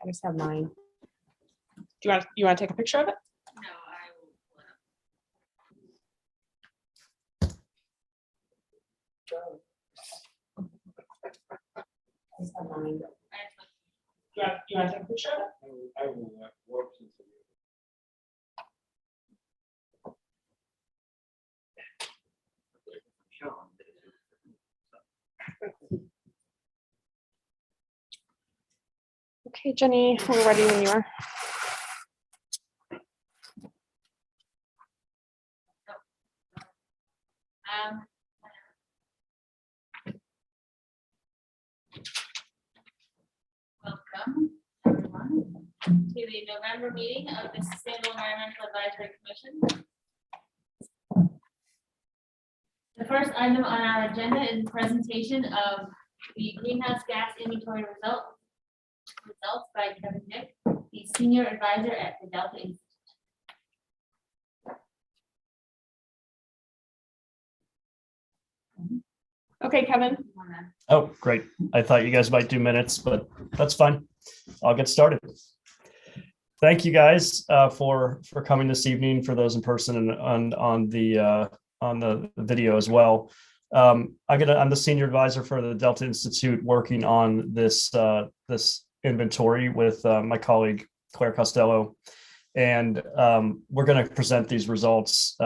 I just have mine. Do you want to take a picture of it? No, I will pull it up. I just have mine. I have to- You want to take a picture of it? I will work since Okay, Jenny, we're ready when you are. Um, Welcome, everyone, to the November meeting of the Sustainable Environmental Advisory Commission. The first item on our agenda is the presentation of the greenhouse gas inventory results by Kevin Nick, the senior advisor at the Delta Institute. Okay, Kevin. Oh, great. I thought you guys might do minutes, but that's fine. I'll get started. Thank you guys for coming this evening, for those in person and on the video as well. I'm the senior advisor for the Delta Institute, working on this inventory with my colleague Claire Costello, and we're going to present these results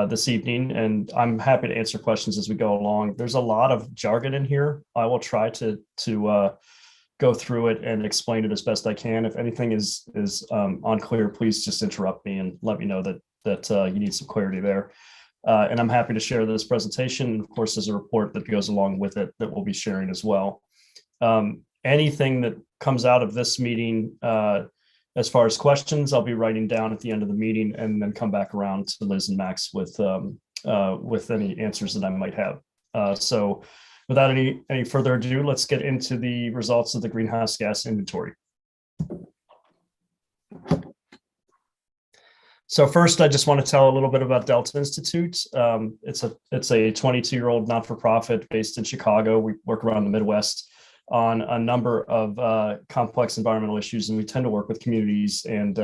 this evening, and I'm happy to answer questions as we go along. There's a lot of jargon in here. I will try to go through it and explain it as best I can. If anything is unclear, please just interrupt me and let me know that you need some clarity there. And I'm happy to share this presentation. And of course, there's a report that goes along with it that we'll be sharing as well. Anything that comes out of this meeting, as far as questions, I'll be writing down at the end of the meeting and then come back around to Liz and Max with any answers that I might have. So without any further ado, let's get into the results of the greenhouse gas inventory. So first, I just want to tell a little bit about Delta Institute. It's a 22-year-old not-for-profit based in Chicago. We work around the Midwest on a number of complex environmental issues, and we tend to work with communities and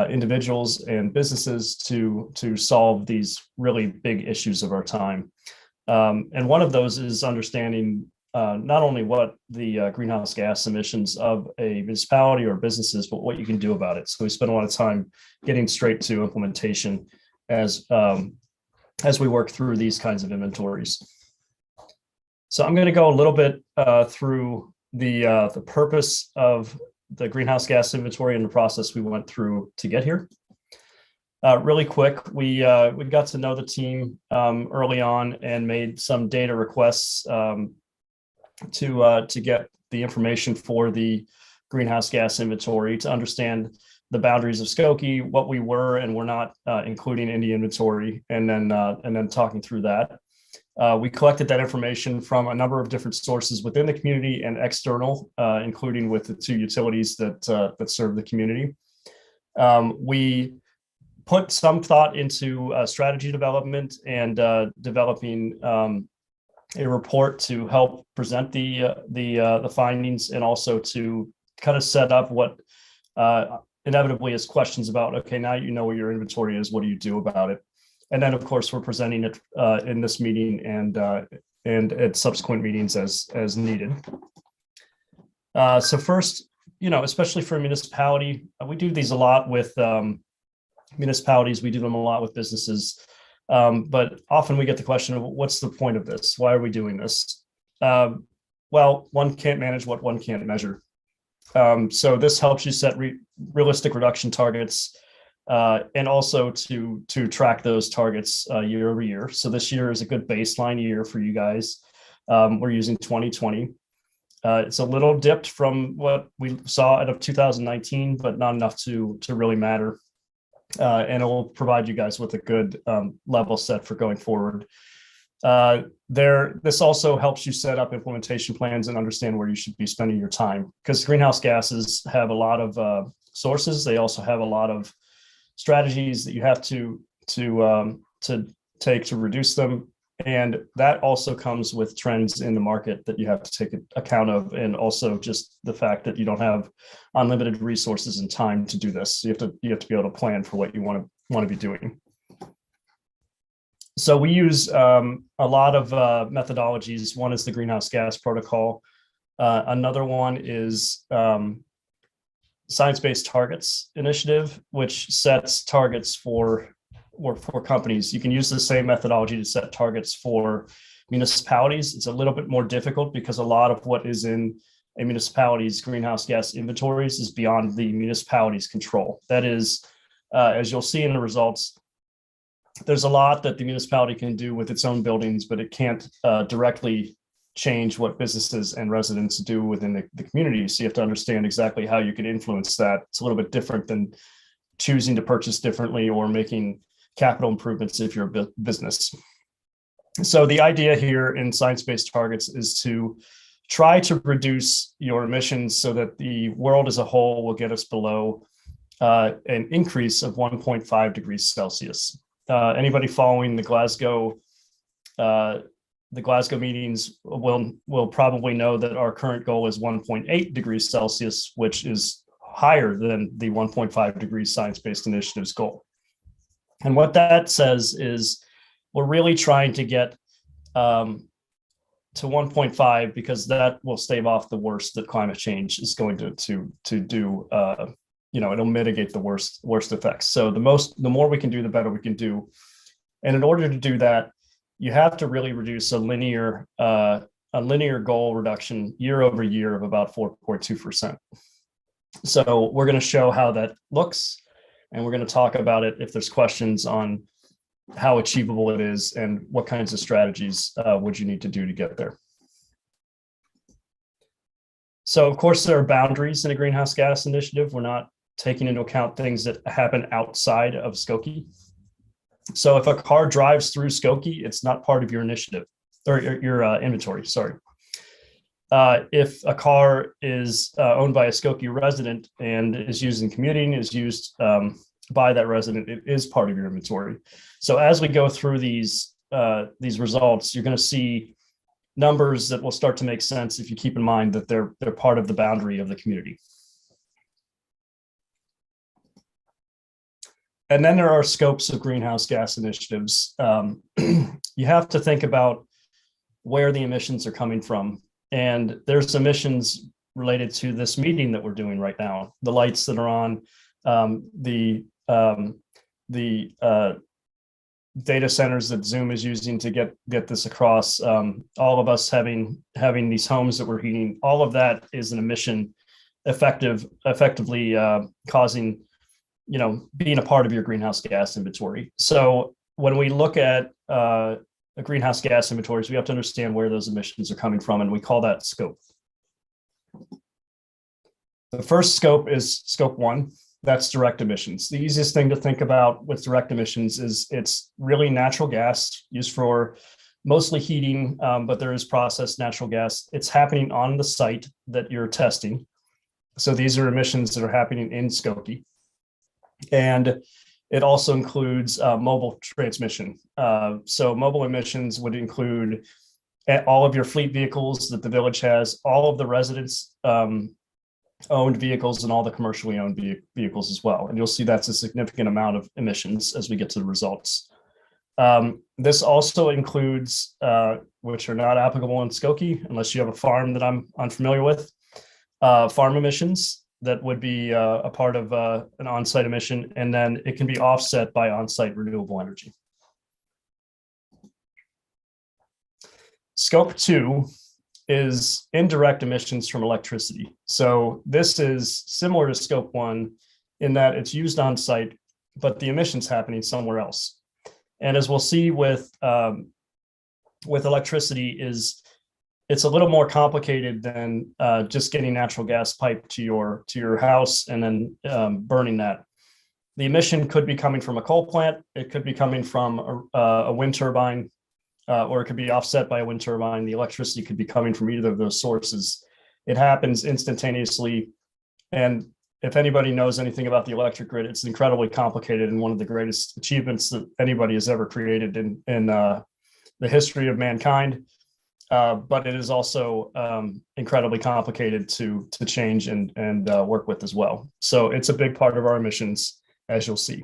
individuals and businesses to solve these really big issues of our time. And one of those is understanding not only what the greenhouse gas emissions of a municipality or business is, but what you can do about it. So we spend a lot of time getting straight to implementation as we work through these kinds of inventories. So I'm going to go a little bit through the purpose of the greenhouse gas inventory and the process we went through to get here. Really quick, we got to know the team early on and made some data requests to get the information for the greenhouse gas inventory, to understand the boundaries of Skokie, what we were and were not including in the inventory, and then talking through that. We collected that information from a number of different sources within the community and external, including with the two utilities that serve the community. We put some thought into strategy development and developing a report to help present the findings, and also to kind of set up what inevitably is questions about, okay, now you know where your inventory is, what do you do about it? And then, of course, we're presenting it in this meeting and at subsequent meetings as needed. So first, especially for a municipality, we do these a lot with municipalities. We do them a lot with businesses. But often we get the question of, what's the point of this? Why are we doing this? Well, one can't manage what one can't measure. So this helps you set realistic reduction targets, and also to track those targets year over year. So this year is a good baseline year for you guys. We're using 2020. It's a little dipped from what we saw out of 2019, but not enough to really matter. And it will provide you guys with a good level set for going forward. This also helps you set up implementation plans and understand where you should be spending your time, because greenhouse gases have a lot of sources. They also have a lot of strategies that you have to take to reduce them. And that also comes with trends in the market that you have to take account of, and also just the fact that you don't have unlimited resources and time to do this. So you have to be able to plan for what you want to be doing. So we use a lot of methodologies. One is the greenhouse gas protocol. Another one is Science-Based Targets Initiative, which sets targets for companies. You can use the same methodology to set targets for municipalities. It's a little bit more difficult because a lot of what is in a municipality's greenhouse gas inventories is beyond the municipality's control. That is, as you'll see in the results, there's a lot that the municipality can do with its own buildings, but it can't directly change what businesses and residents do within the community. So you have to understand exactly how you can influence that. It's a little bit different than choosing to purchase differently or making capital improvements if you're a business. So the idea here in science-based targets is to try to reduce your emissions so that the world as a whole will get us below an increase of 1.5 degrees Celsius. Anybody following the Glasgow meetings will probably know that our current goal is 1.8 degrees Celsius, which is higher than the 1.5 degrees Science-Based Initiative's goal. And what that says is we're really trying to get to 1.5 because that will stave off the worst that climate change is going to do. It'll mitigate the worst effects. So the more we can do, the better we can do. And in order to do that, you have to really reduce a linear goal reduction year over year of about 4.2%. So we're going to show how that looks, and we're going to talk about it if there's questions on how achievable it is and what kinds of strategies would you need to do to get there. So of course, there are boundaries in a greenhouse gas initiative. We're not taking into account things that happen outside of Skokie. So if a car drives through Skokie, it's not part of your initiative or your inventory, sorry. If a car is owned by a Skokie resident and is used in commuting, is used by that resident, it is part of your inventory. So as we go through these results, you're going to see numbers that will start to make sense if you keep in mind that they're part of the boundary of the community. And then there are scopes of greenhouse gas initiatives. You have to think about where the emissions are coming from. And there's emissions related to this meeting that we're doing right now. The lights that are on, the data centers that Zoom is using to get this across, all of us having these homes that we're heating, all of that is an emission effectively causing, being a part of your greenhouse gas inventory. So when we look at greenhouse gas inventories, we have to understand where those emissions are coming from, and we call that scope. The first scope is scope 1. That's direct emissions. The easiest thing to think about with direct emissions is it's really natural gas used for mostly heating, but there is processed natural gas. It's happening on the site that you're testing. So these are emissions that are happening in Skokie. And it also includes mobile transmission. So mobile emissions would include all of your fleet vehicles that the village has, all of the residents owned vehicles, and all the commercially owned vehicles as well. And you'll see that's a significant amount of emissions as we get to the results. This also includes, which are not applicable in Skokie, unless you have a farm that I'm unfamiliar with, farm emissions that would be a part of an on-site emission, and then it can be offset by on-site renewable energy. Scope 2 is indirect emissions from electricity. So this is similar to scope 1 in that it's used on site, but the emissions happening somewhere else. And as we'll see with electricity, it's a little more complicated than just getting natural gas piped to your house and then burning that. The emission could be coming from a coal plant. It could be coming from a wind turbine, or it could be offset by a wind turbine. The electricity could be coming from either of those sources. It happens instantaneously. And if anybody knows anything about the electric grid, it's incredibly complicated and one of the greatest achievements that anybody has ever created in the the history of mankind, but it is also incredibly complicated to change and work with as well. So it's a big part of our emissions, as you'll see.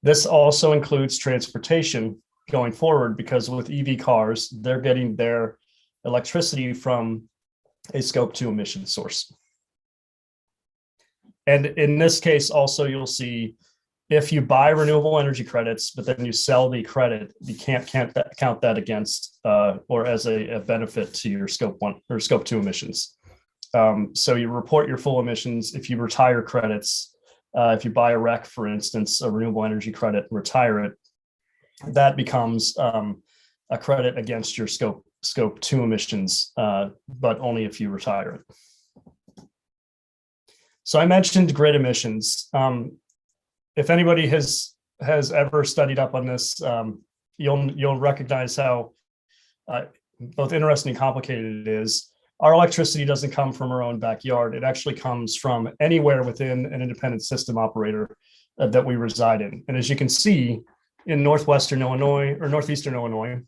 This also includes transportation going forward, because with EV cars, they're getting their electricity from a scope 2 emission source. And in this case, also, you'll see if you buy renewable energy credits, but then you sell the credit, you can't count that against or as a benefit to your scope 1 or scope 2 emissions. So you report your full emissions. If you retire credits, if you buy a REC, for instance, a renewable energy credit, and retire it, that becomes a credit against your scope 2 emissions, but only if you retire it. So I mentioned grid emissions. If anybody has ever studied up on this, you'll recognize how both interesting and complicated it is. Our electricity doesn't come from our own backyard. It actually comes from anywhere within an independent system operator that we reside in. And as you can see, in northwestern Illinois or northeastern Illinois,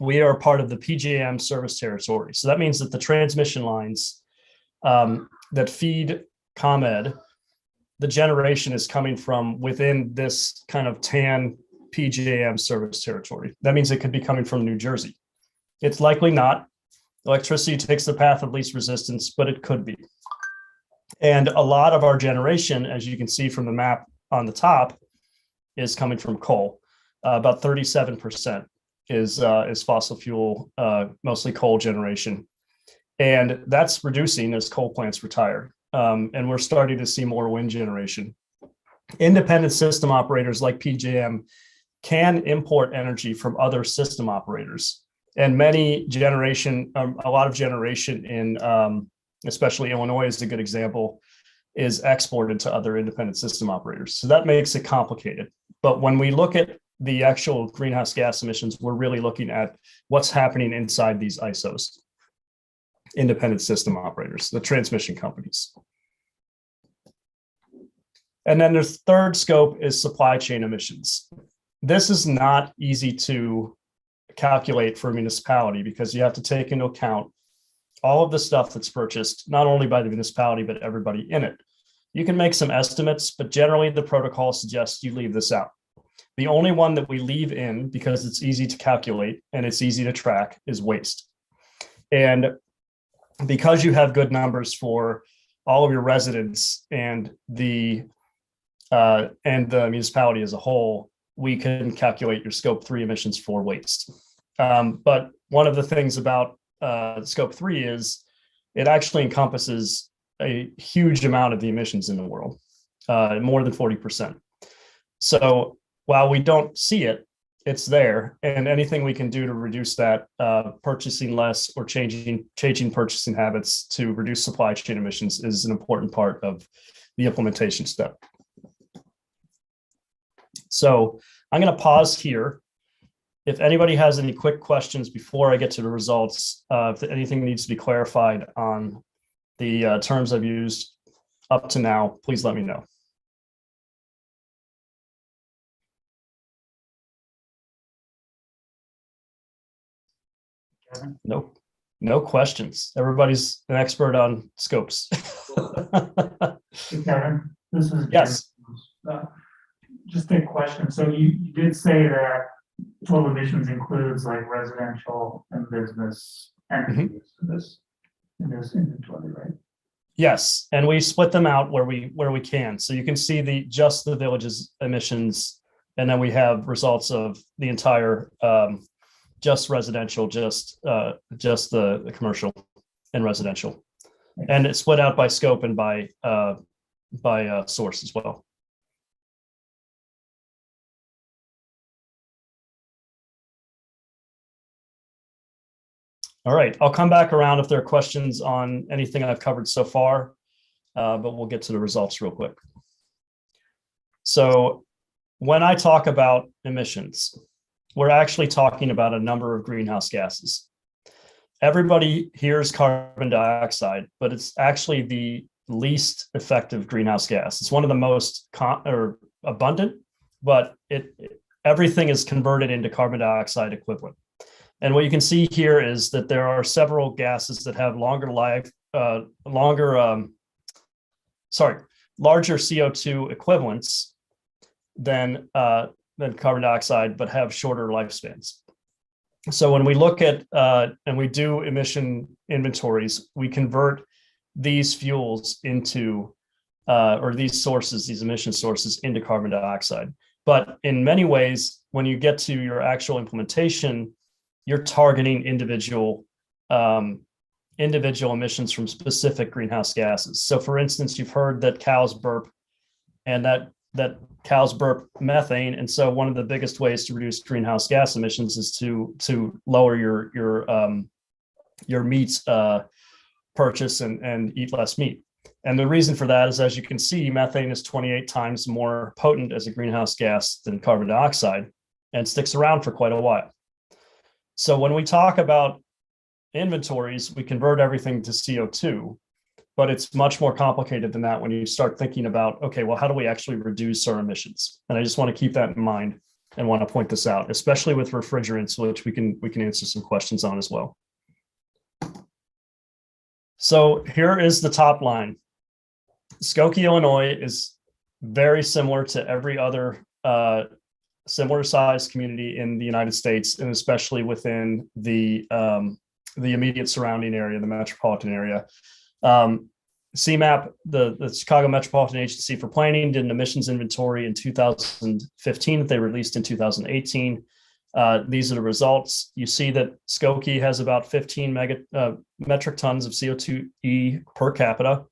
we are part of the PJM service territory. So that means that the transmission lines that feed ComEd, the generation is coming from within this kind of TAN PJM service territory. That means it could be coming from New Jersey. It's likely not. Electricity takes the path of least resistance, but it could be. And a lot of our generation, as you can see from the map on the top, is coming from coal. About 37% is fossil fuel, mostly coal generation. And that's reducing as coal plants retire. And we're starting to see more wind generation. Independent system operators like PJM can import energy from other system operators. And a lot of generation in, especially Illinois is a good example, is exported to other independent system operators. So that makes it complicated. But when we look at the actual greenhouse gas emissions, we're really looking at what's happening inside these ISOs, independent system operators, the transmission companies. And then the third scope is supply chain emissions. This is not easy to calculate for a municipality because you have to take into account all of the stuff that's purchased, not only by the municipality, but everybody in it. You can make some estimates, but generally the protocol suggests you leave this out. The only one that we leave in, because it's easy to calculate and it's easy to track, is waste. And because you have good numbers for all of your residents and the municipality as a whole, we can calculate your scope 3 emissions for waste. But one of the things about scope 3 is it actually encompasses a huge amount of the emissions in the world, more than 40%. So while we don't see it, it's there, and anything we can do to reduce that, purchasing less or changing purchasing habits to reduce supply chain emissions is an important part of the implementation step. So I'm going to pause here. If anybody has any quick questions before I get to the results, if anything needs to be clarified on the terms I've used up to now, please let me know. Nope. No questions. Everybody's an expert on scopes. Hey, Kevin, this is Yes. Just a question. So you did say that total emissions includes like residential and business entities in this inventory, right? Yes, and we split them out where we can. So you can see just the village's emissions, and then we have results of the entire just residential, just the commercial and residential, and it's split out by scope and by source as well. All right, I'll come back around if there are questions on anything I've covered so far, but we'll get to the results real quick. So when I talk about emissions, we're actually talking about a number of greenhouse gases. Everybody hears carbon dioxide, but it's actually the least effective greenhouse gas. It's one of the most abundant, but everything is converted into carbon dioxide equivalent. And what you can see here is that there are several gases that have larger CO2 equivalents than carbon dioxide, but have shorter lifespans. So when we look at and we do emission inventories, we convert these fuels into or these emission sources into carbon dioxide. But in many ways, when you get to your actual implementation, you're targeting individual emissions from specific greenhouse gases. So for instance, you've heard that cows burp, and that cows burp methane. And so one of the biggest ways to reduce greenhouse gas emissions is to lower your meat purchase and eat less meat. And the reason for that is, as you can see, methane is 28 times more potent as a greenhouse gas than carbon dioxide, and sticks around for quite a while. So when we talk about inventories, we convert everything to CO2, but it's much more complicated than that when you start thinking about, okay, well, how do we actually reduce our emissions? And I just want to keep that in mind and want to point this out, especially with refrigerants, which we can answer some questions on as well. So here is the top line. Skokie, Illinois is very similar to every other similar sized community in the United States, and especially within the immediate surrounding area, the metropolitan area. CMAP, the Chicago Metropolitan Agency for Planning, did an emissions inventory in 2015 that they released in 2018. These are the results. You see that Skokie has about 15 metric tons of CO2e per capita.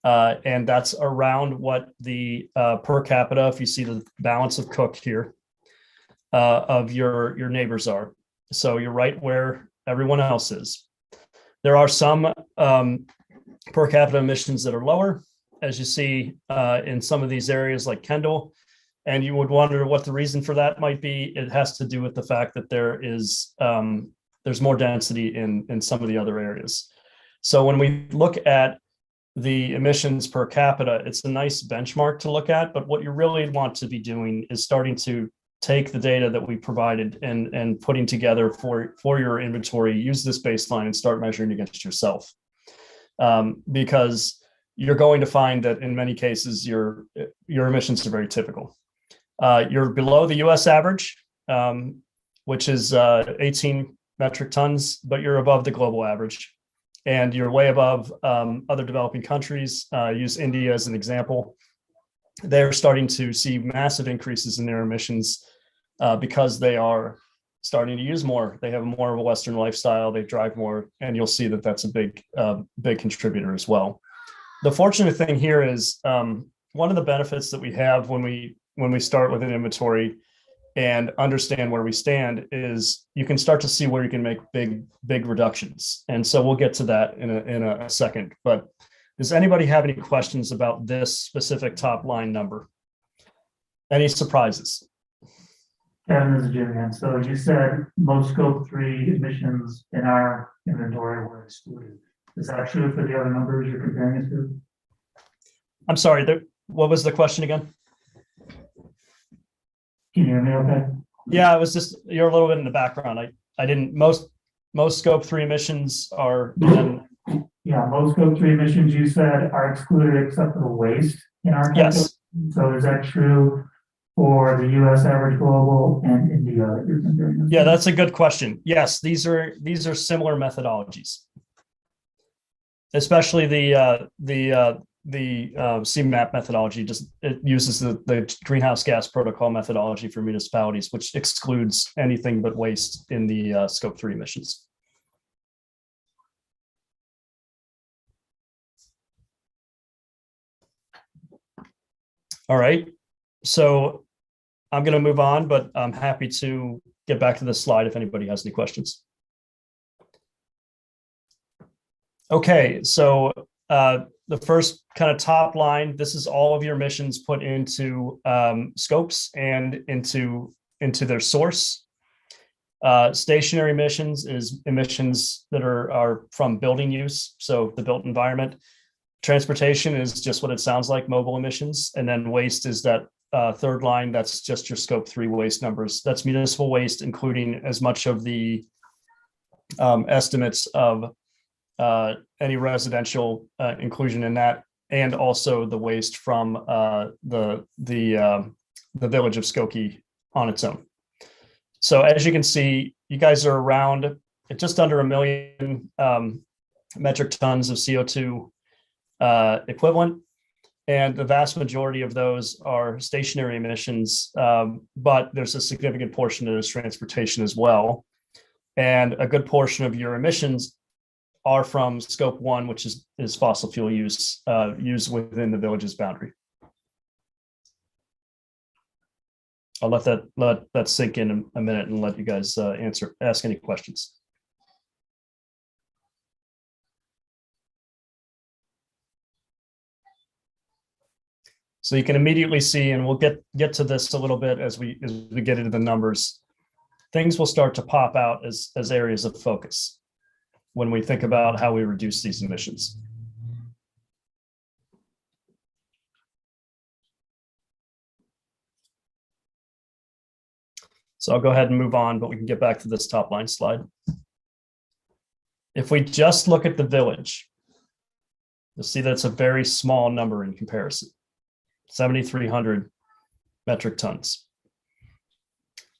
And that's around what the per capita, if you see the balance of Cook here, of your neighbors are. So you're right where everyone else is. There are some per capita emissions that are lower, as you see in some of these areas like Kendall. And you would wonder what the reason for that might be. It has to do with the fact that there's more density in some of the other areas. So when we look at the emissions per capita, it's a nice benchmark to look at, but what you really want to be doing is starting to take the data that we provided and putting together for your inventory, use this baseline and start measuring against yourself. Because you're going to find that in many cases, your emissions are very typical. You're below the US average, which is 18 metric tons, but you're above the global average. And you're way above other developing countries. Use India as an example. They're starting to see massive increases in their emissions because they are starting to use more. They have more of a Western lifestyle. They drive more, and you'll see that that's a big contributor as well. The fortunate thing here is one of the benefits that we have when we start with an inventory and understand where we stand is you can start to see where you can make big reductions. And so we'll get to that in a second. But does anybody have any questions about this specific top line number? Any surprises? Kevin, this is Jim again. So you said most scope 3 emissions in our inventory were excluded. Is that true for the other numbers you're comparing it to? I'm sorry, what was the question again? Can you hear me okay? Yeah, it was just, you're a little bit in the background. I didn't, most scope 3 emissions are. Yeah, most scope 3 emissions you said are excluded except for the waste in our calculation. Yes. So is that true for the US average, global, and India that you're comparing? Yeah, that's a good question. Yes, these are similar methodologies, especially the CMAP methodology. It uses the greenhouse gas protocol methodology for municipalities, which excludes anything but waste in the scope 3 emissions. All right, so I'm going to move on, but I'm happy to get back to this slide if anybody has any questions. Okay, so the first kind of top line, this is all of your emissions put into scopes and into their source. Stationary emissions is emissions that are from building use, so the built environment. Transportation is just what it sounds like, mobile emissions. And then waste is that third line, that's just your scope 3 waste numbers. That's municipal waste, including as much of the estimates of any residential inclusion in that, and also the waste from the village of Skokie on its own. So as you can see, you guys are around just under 1 million metric tons of CO2 equivalent. And the vast majority of those are stationary emissions, but there's a significant portion that is transportation as well. And a good portion of your emissions are from scope 1, which is fossil fuel use used within the village's boundary. I'll let that sink in a minute and let you guys ask any questions. So you can immediately see, and we'll get to this a little bit as we get into the numbers, things will start to pop out as areas of focus when we think about how we reduce these emissions. So I'll go ahead and move on, but we can get back to this top line slide. If we just look at the village, you'll see that it's a very small number in comparison. 7,300 metric tons.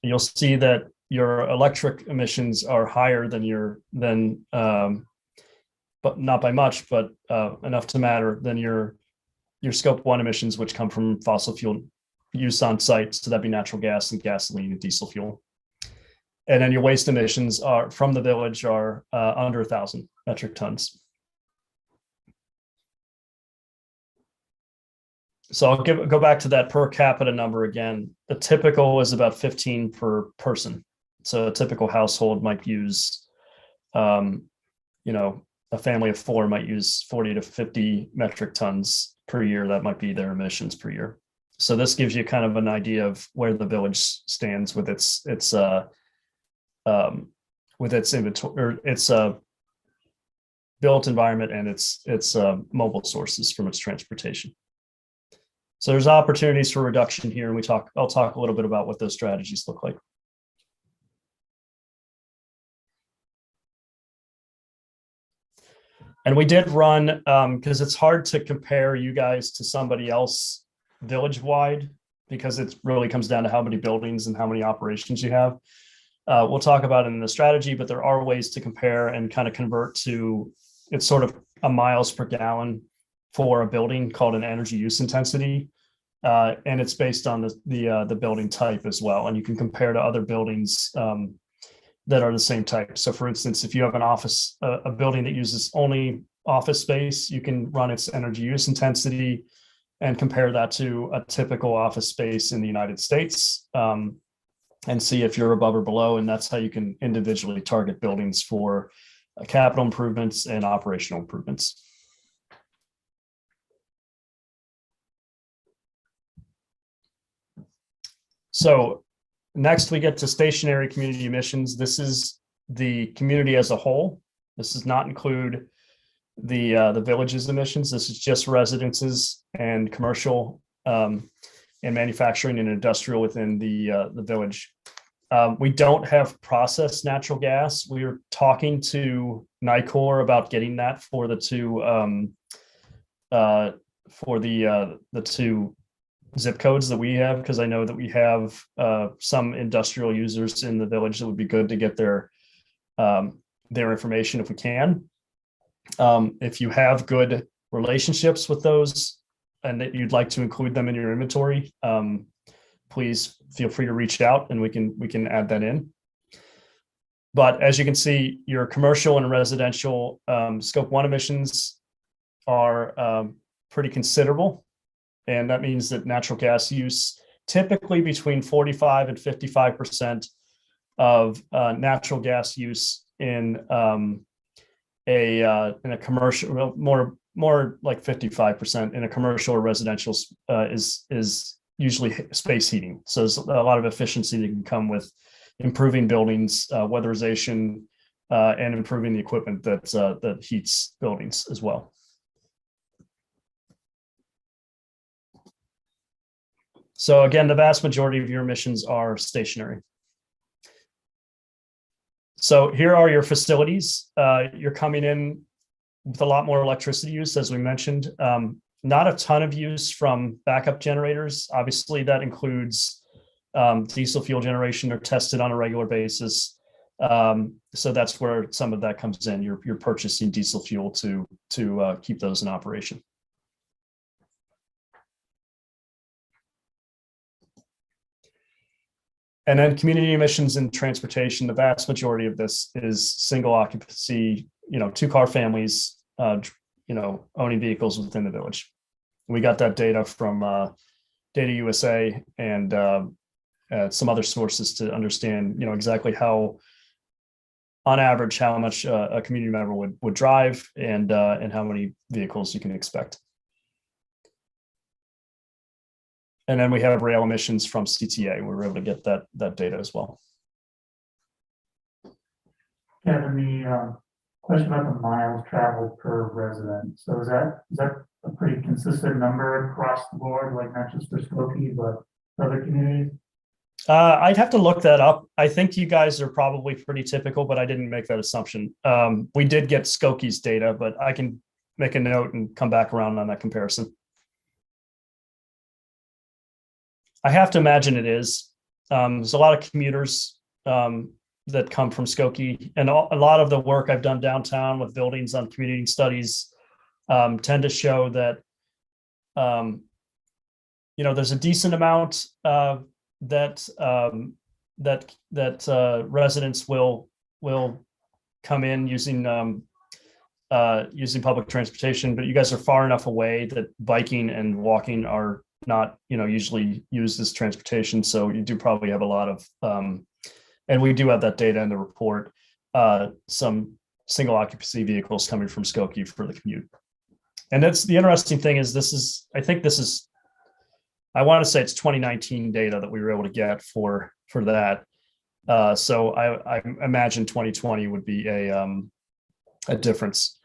You'll see that your electric emissions are higher than but not by much, but enough to matter than your scope 1 emissions, which come from fossil fuel use on site. So that'd be natural gas and gasoline and diesel fuel. And then your waste emissions are from the village are under 1,000 metric tons. So I'll go back to that per capita number again. The typical is about 15 per person. So a typical household might use, a family of 4 might use 40 to 50 metric tons per year. That might be their emissions per year. So this gives you kind of an idea of where the village stands with its inventory, or its built environment and its mobile sources from its transportation. So there's opportunities for reduction here, and I'll talk a little bit about what those strategies look like. And we did run, because it's hard to compare you guys to somebody else village-wide, because it really comes down to how many buildings and how many operations you have. We'll talk about it in the strategy, but there are ways to compare and kind of convert to, it's sort of a miles per gallon for a building called an energy use intensity. And it's based on the building type as well. And you can compare to other buildings that are the same type. So for instance, if you have a building that uses only office space, you can run its energy use intensity and compare that to a typical office space in the United States, and see if you're above or below. And that's how you can individually target buildings for capital improvements and operational improvements. So next we get to stationary community emissions. This is the community as a whole. This does not include the village's emissions. This is just residences and commercial and manufacturing and industrial within the village. We don't have processed natural gas. We are talking to NICOR about getting that for the two zip codes that we have, because I know that we have some industrial users in the village that would be good to get their information if we can. If you have good relationships with those and that you'd like to include them in your inventory, please feel free to reach out and we can add that in. But as you can see, your commercial and residential scope 1 emissions are pretty considerable. And that means that natural gas use, typically between 45 and 55% of natural gas use in a commercial, well, more like 55% in a commercial or residential is usually space heating. So there's a lot of efficiency that can come with improving buildings, weatherization, and improving the equipment that heats buildings as well. So again, the vast majority of your emissions are stationary. So here are your facilities. You're coming in with a lot more electricity use, as we mentioned. Not a ton of use from backup generators. Obviously, that includes diesel fuel generation are tested on a regular basis. So that's where some of that comes in. You're purchasing diesel fuel to keep those in operation. And then community emissions and transportation, the vast majority of this is single occupancy, 2-car families, owning vehicles within the village. We got that data from Data USA and some other sources to understand, exactly how, on average, how much a community member would drive and how many vehicles you can expect. And then we have rail emissions from CTA. We were able to get that data as well. Kevin, the question about the miles traveled per resident. So is that a pretty consistent number across the board, like not just for Skokie, but other communities? I'd have to look that up. I think you guys are probably pretty typical, but I didn't make that assumption. We did get Skokie's data, but I can make a note and come back around on that comparison. I have to imagine it is. There's a lot of commuters that come from Skokie, and a lot of the work I've done downtown with buildings on community studies tend to show that there's a decent amount that residents will come in using public transportation, but you guys are far enough away that biking and walking are not usually used as transportation. So you do probably have a lot of and we do have that data in the report, some single occupancy vehicles coming from Skokie for the commute. And that's the interesting thing is I want to say it's 2019 data that we were able to get for that. So I imagine 2020 would be a difference.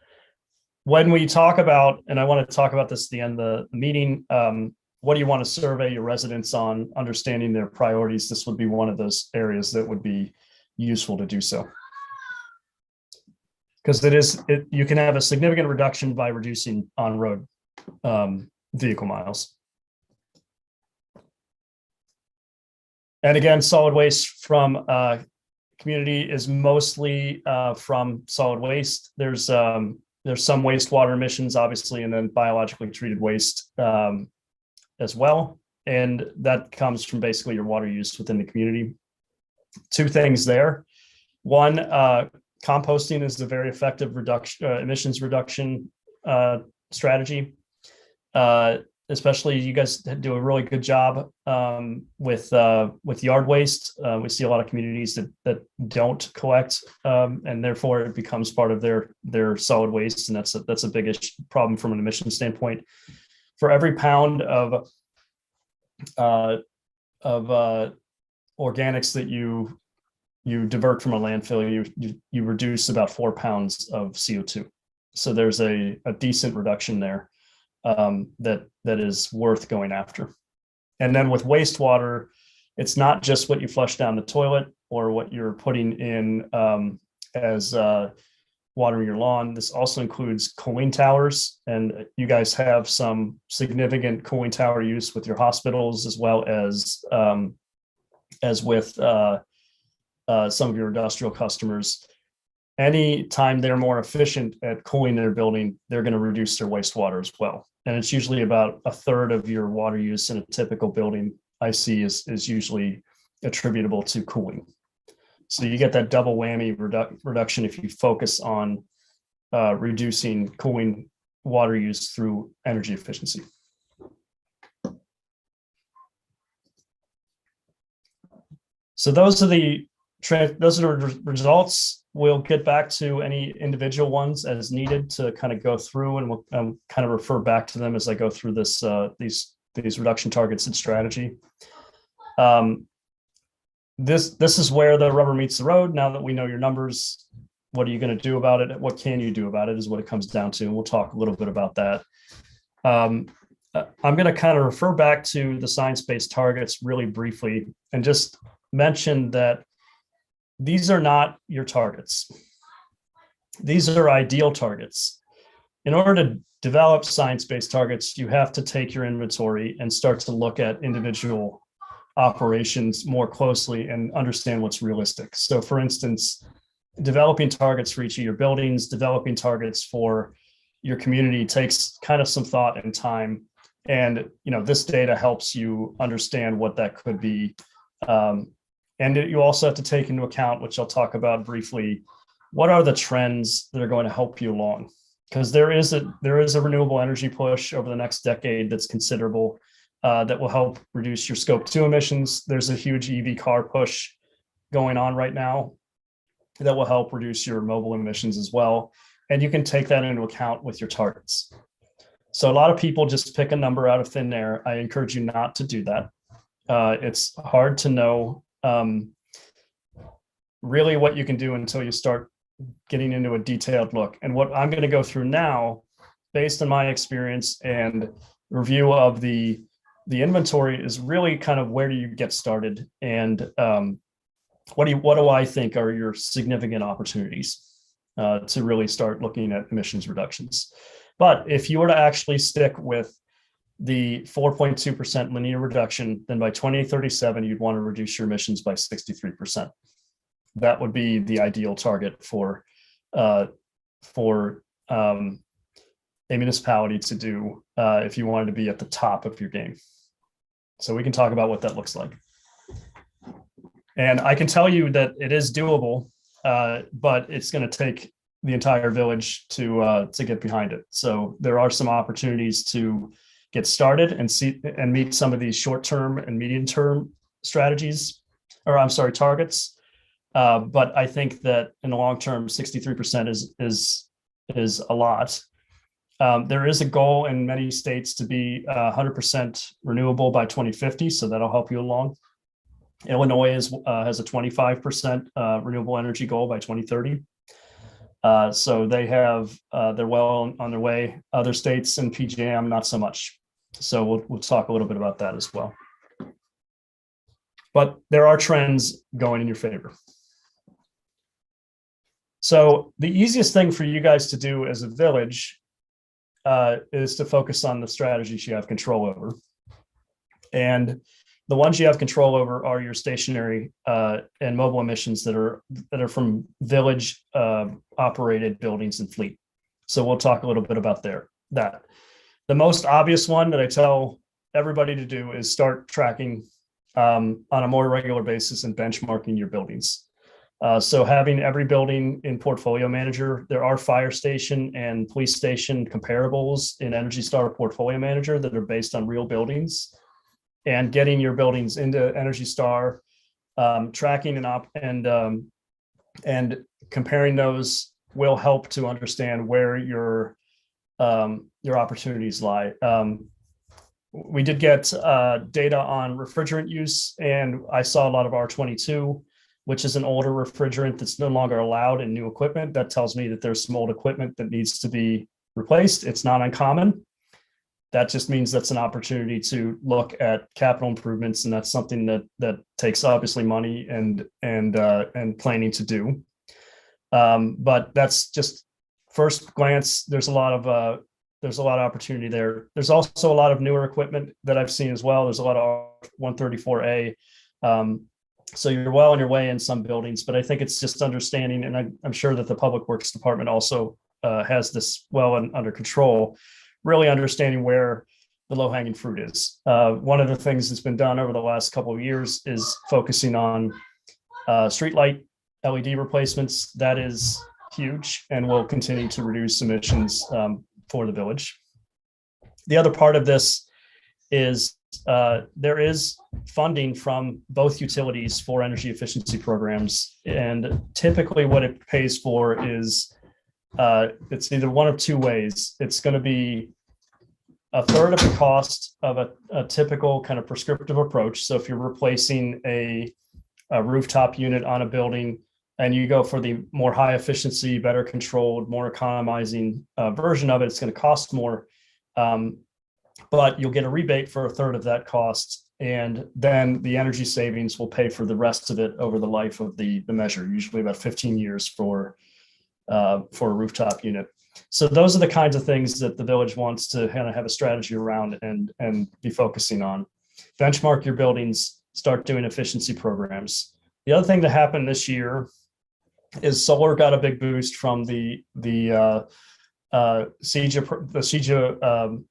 When we talk about, and I want to talk about this at the end of the meeting, what do you want to survey your residents on, understanding their priorities? This would be one of those areas that would be useful to do so. Because you can have a significant reduction by reducing on-road vehicle miles. And again, solid waste from community is mostly from solid waste. There's some wastewater emissions, obviously, and then biologically treated waste as well. And that comes from basically your water use within the community. Two things there. One, composting is a very effective emissions reduction strategy. Especially you guys do a really good job with yard waste. We see a lot of communities that don't collect, and therefore it becomes part of their solid waste, and that's a big problem from an emission standpoint. For every pound of organics that you divert from a landfill, you reduce about 4 pounds of CO2. So there's a decent reduction there. That is worth going after. And then with wastewater, it's not just what you flush down the toilet or what you're putting in as watering your lawn. This also includes cooling towers, and you guys have some significant cooling tower use with your hospitals, as well as with some of your industrial customers. Anytime they're more efficient at cooling their building, they're going to reduce their wastewater as well. And it's usually about a third of your water use in a typical building I see is usually attributable to cooling. So you get that double whammy reduction if you focus on reducing cooling water use through energy efficiency. So those are the results. We'll get back to any individual ones as needed to kind of go through, and we'll kind of refer back to them as I go through this these reduction targets and strategy. This is where the rubber meets the road. Now that we know your numbers, what are you going to do about it? What can you do about it is what it comes down to. And we'll talk a little bit about that. I'm going to kind of refer back to the science-based targets really briefly and just mention that these are not your targets. These are ideal targets. In order to develop science-based targets, you have to take your inventory and start to look at individual operations more closely and understand what's realistic. So for instance, developing targets for each of your buildings, developing targets for your community takes kind of some thought and time. And this data helps you understand what that could be. And you also have to take into account, which I'll talk about briefly, what are the trends that are going to help you along? Because there is a renewable energy push over the next decade that's considerable, that will help reduce your scope 2 emissions. There's a huge EV car push going on right now that will help reduce your mobile emissions as well. And you can take that into account with your targets. So a lot of people just pick a number out of thin air. I encourage you not to do that. It's hard to know really what you can do until you start getting into a detailed look. And what I'm going to go through now, based on my experience and review of the inventory, is really kind of where do you get started, and what do I think are your significant opportunities to really start looking at emissions reductions. But if you were to actually stick with the 4.2% linear reduction, then by 2037, you'd want to reduce your emissions by 63%. That would be the ideal target for a municipality to do if you wanted to be at the top of your game. So we can talk about what that looks like. And I can tell you that it is doable, but it's going to take the entire village to get behind it. So there are some opportunities to get started and meet some of these short-term and medium-term strategies, or I'm sorry, targets. But I think that in the long term, 63% is a lot. There is a goal in many states to be 100% renewable by 2050, so that'll help you along. Illinois has a 25% renewable energy goal by 2030. So they're well on their way. Other states and PJM, not so much. So we'll talk a little bit about that as well. But there are trends going in your favor. So the easiest thing for you guys to do as a village is to focus on the strategies you have control over. And the ones you have control over are your stationary and mobile emissions that are from village operated buildings and fleet. So we'll talk a little bit about that. The most obvious one that I tell everybody to do is start tracking on a more regular basis and benchmarking your buildings. So having every building in Portfolio Manager, there are fire station and police station comparables in Energy Star Portfolio Manager that are based on real buildings, and getting your buildings into Energy Star, tracking and comparing those will help to understand where your opportunities lie. We did get data on refrigerant use, and I saw a lot of R22, which is an older refrigerant that's no longer allowed in new equipment. That tells me that there's some old equipment that needs to be replaced. It's not uncommon. That just means that's an opportunity to look at capital improvements, and that's something that takes obviously money and planning to do. But that's just first glance. There's a lot of opportunity there. There's also a lot of newer equipment that I've seen as well. There's a lot of 134A. So you're well on your way in some buildings, but I think it's just understanding, and I'm sure that the Public Works Department also has this well under control, really understanding where the low-hanging fruit is. One of the things that's been done over the last couple of years is focusing on streetlight LED replacements. That is huge and will continue to reduce emissions for the village. The other part of this is there is funding from both utilities for energy efficiency programs. And typically what it pays for is it's either one of two ways. It's going to be a third of the cost of a typical kind of prescriptive approach. So if you're replacing a rooftop unit on a building and you go for the more high efficiency, better controlled, more economizing version of it, it's going to cost more. but you'll get a rebate for a third of that cost. And then the energy savings will pay for the rest of it over the life of the measure, usually about 15 years for a rooftop unit. So those are the kinds of things that the village wants to kind of have a strategy around and be focusing on. Benchmark your buildings, start doing efficiency programs. The other thing that happened this year is solar got a big boost from the SEAC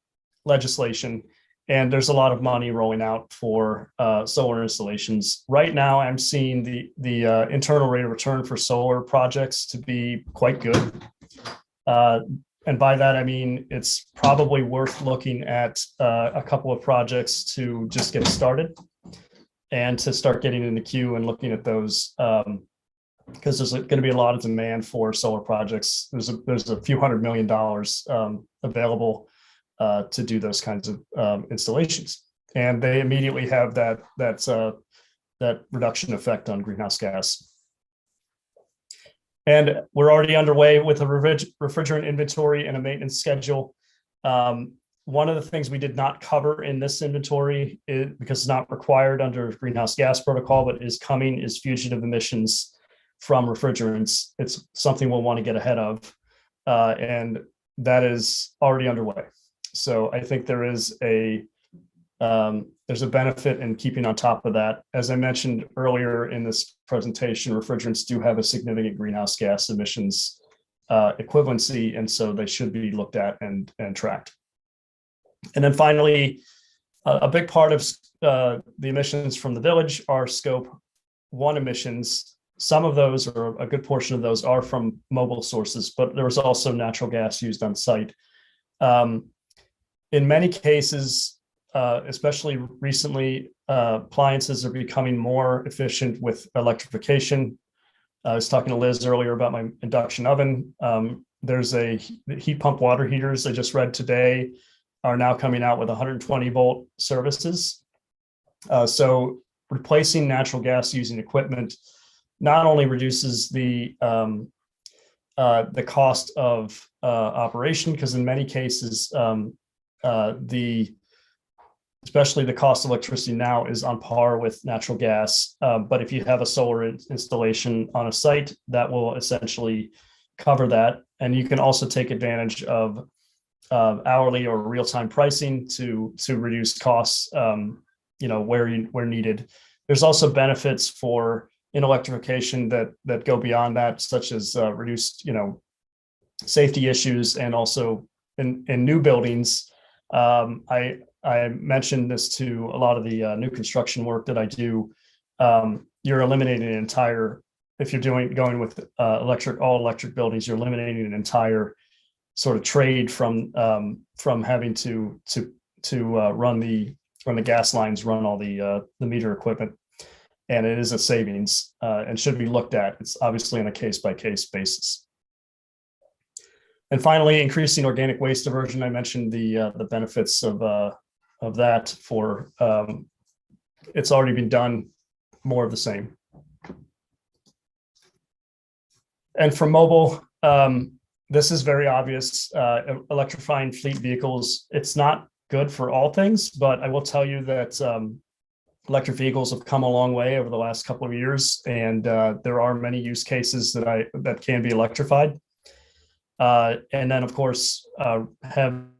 legislation, and there's a lot of money rolling out for solar installations. Right now, I'm seeing the internal rate of return for solar projects to be quite good. And by that, I mean, it's probably worth looking at a couple of projects to just get started and to start getting in the queue and looking at those, because there's going to be a lot of demand for solar projects. There's a few $100 million available to do those kinds of installations, and they immediately have that reduction effect on greenhouse gas. And we're already underway with a refrigerant inventory and a maintenance schedule. One of the things we did not cover in this inventory, because it's not required under greenhouse gas protocol, but is coming, is fugitive emissions from refrigerants. It's something we'll want to get ahead of, and that is already underway. So I think there's a benefit in keeping on top of that. As I mentioned earlier in this presentation, refrigerants do have a significant greenhouse gas emissions equivalency, and so they should be looked at and tracked. And then finally, a big part of the emissions from the village are Scope 1 emissions. Some of those, or a good portion of those, are from mobile sources, but there was also natural gas used on site. In many cases, especially recently, appliances are becoming more efficient with electrification. I was talking to Liz earlier about my induction oven. There's heat pump water heaters I just read today are now coming out with 120 volt services. So replacing natural gas using equipment not only reduces the cost of operation, because in many cases, especially the cost of electricity now is on par with natural gas. But if you have a solar installation on a site, that will essentially cover that. And you can also take advantage of hourly or real-time pricing to reduce costs, where needed. There's also benefits in electrification that go beyond that, such as reduced, safety issues, and also in new buildings. I mentioned this to a lot of the new construction work that I do. You're eliminating an entire, if you're going with all electric buildings, you're eliminating an entire sort of trade from having to run the gas lines, run all the meter equipment, and it is a savings and should be looked at. It's obviously on a case-by-case basis. And finally, increasing organic waste diversion. I mentioned the benefits of that. For it's already been done. More of the same. And for mobile, this is very obvious. Electrifying fleet vehicles. It's not good for all things, but I will tell you that electric vehicles have come a long way over the last couple of years, and there are many use cases that can be electrified. And then, of course, having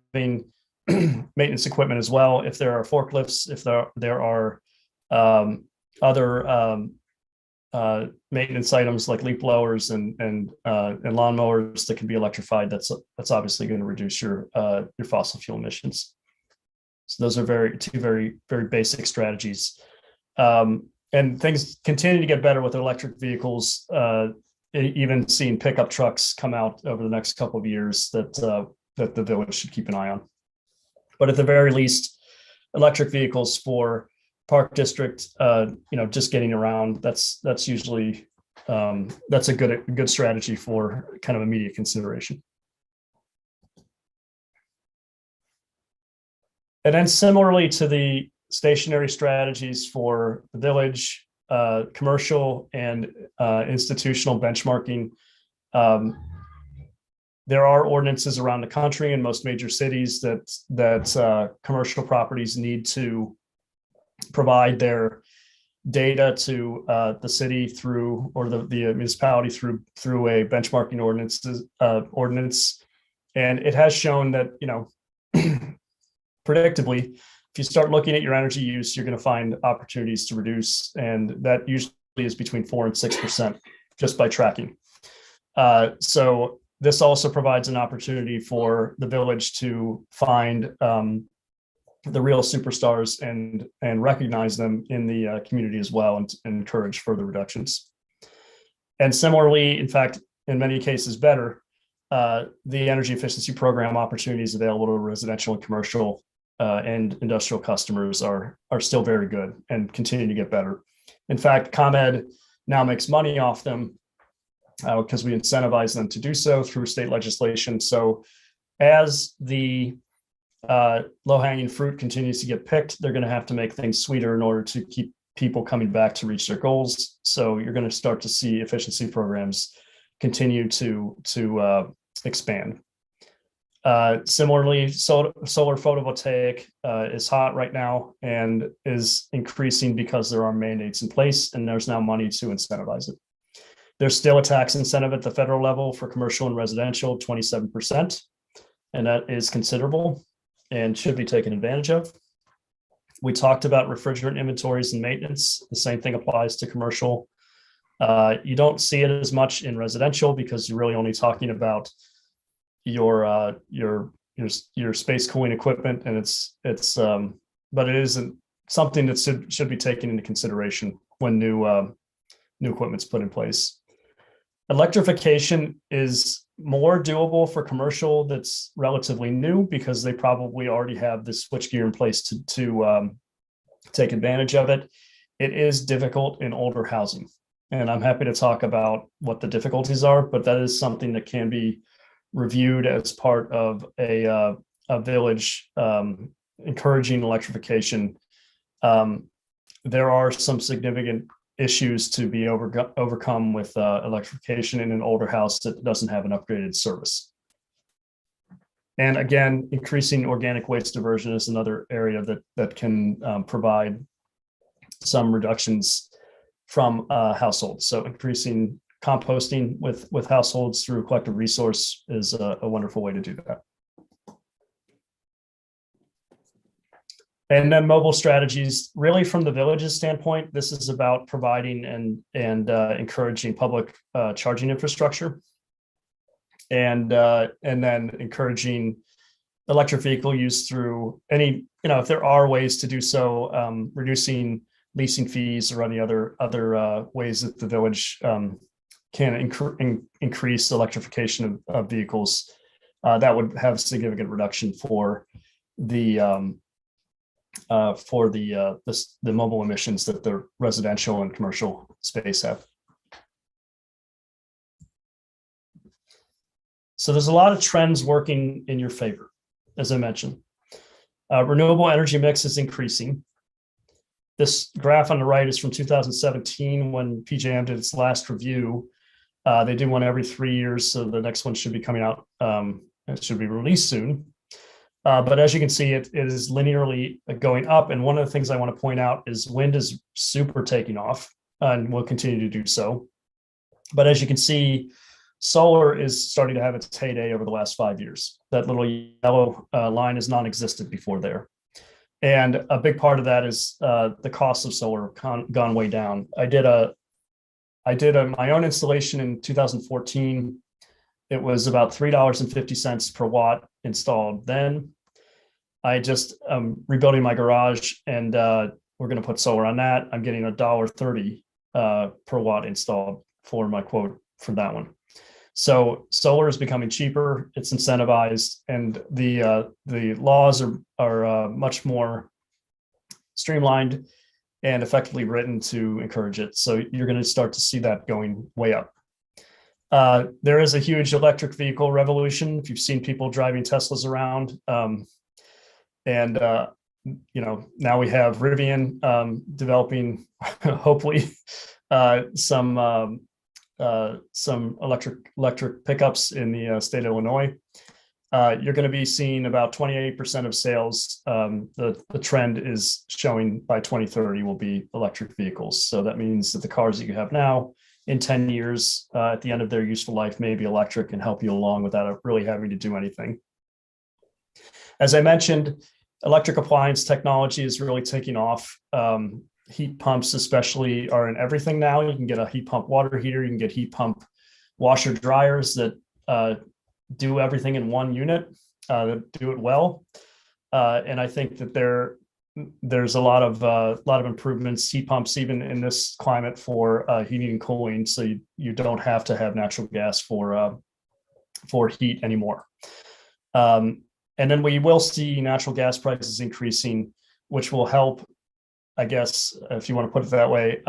maintenance equipment as well. If there are forklifts, if there are other maintenance items like leaf blowers and lawnmowers that can be electrified, that's obviously going to reduce your fossil fuel emissions. So those are two very basic strategies. And things continue to get better with electric vehicles. Even seeing pickup trucks come out over the next couple of years that the village should keep an eye on. But at the very least, electric vehicles for Park District, just getting around, that's usually that's a good strategy for kind of immediate consideration. And then similarly to the stationary strategies for the village, commercial and institutional benchmarking, There are ordinances around the country in most major cities that commercial properties need to provide their data to the city through, or the municipality through a benchmarking ordinance. And it has shown that, predictably, if you start looking at your energy use, you're going to find opportunities to reduce, and that usually is between 4 and 6% just by tracking. So this also provides an opportunity for the village to find the real superstars and recognize them in the community as well, and encourage further reductions. And similarly, in fact, in many cases better, the energy efficiency program opportunities available to residential and commercial and industrial customers are still very good and continue to get better. In fact, ComEd now makes money off them because we incentivize them to do so through state legislation. So as the low-hanging fruit continues to get picked, they're going to have to make things sweeter in order to keep people coming back to reach their goals. So you're going to start to see efficiency programs continue to expand. Similarly, solar photovoltaic is hot right now and is increasing because there are mandates in place, and there's now money to incentivize it. There's still a tax incentive at the federal level for commercial and residential, 27%, and that is considerable and should be taken advantage of. We talked about refrigerant inventories and maintenance. The same thing applies to commercial. You don't see it as much in residential because you're really only talking about your space cooling equipment, and but it isn't something that should be taken into consideration when new equipment's put in place. Electrification is more doable for commercial that's relatively new because they probably already have the switchgear in place to take advantage of it. It is difficult in older housing, and I'm happy to talk about what the difficulties are, but that is something that can be reviewed as part of a village encouraging electrification. There are some significant issues to be overcome with electrification in an older house that doesn't have an upgraded service. And again, increasing organic waste diversion is another area that can provide some reductions from households. So increasing composting with households through collective resource is a wonderful way to do that. And then mobile strategies, really from the village's standpoint, this is about providing and encouraging public charging infrastructure, and then encouraging electric vehicle use through any, if there are ways to do so, reducing leasing fees or any other ways that the village can increase electrification of vehicles. That would have significant reduction for the mobile emissions that the residential and commercial space have. So there's a lot of trends working in your favor, as I mentioned. Renewable energy mix is increasing. This graph on the right is from 2017 when PJM did its last review. They do one every 3 years, so the next one should be coming out. It should be released soon. But as you can see, it is linearly going up. And one of the things I want to point out is wind is super taking off and will continue to do so. But as you can see, solar is starting to have its heyday over the last 5 years. That little yellow line is non-existent before there. And a big part of that is the cost of solar gone way down. I did my own installation in 2014. It was about $3.50 per watt installed then. I just rebuilding my garage, and we're going to put solar on that. I'm getting $1.30 per watt installed for my quote for that one. So solar is becoming cheaper. It's incentivized, and the laws are much more streamlined and effectively written to encourage it. So you're going to start to see that going way up. There is a huge electric vehicle revolution. If you've seen people driving Teslas around, now we have Rivian developing, hopefully, some some electric pickups in the state of Illinois. You're going to be seeing about 28% of sales. The trend is showing by 2030 will be electric vehicles. So that means that the cars that you have now in 10 years, at the end of their useful life, may be electric and help you along without really having to do anything. As I mentioned, electric appliance technology is really taking off. Heat pumps especially are in everything now. You can get a heat pump water heater, you can get heat pump washer dryers that do everything in one unit, that do it well. And I think that there's a lot of improvements, heat pumps, even in this climate, for heating and cooling. So you don't have to have natural gas for heat anymore. And then we will see natural gas prices increasing, which will help, I guess, if you want to put it that way,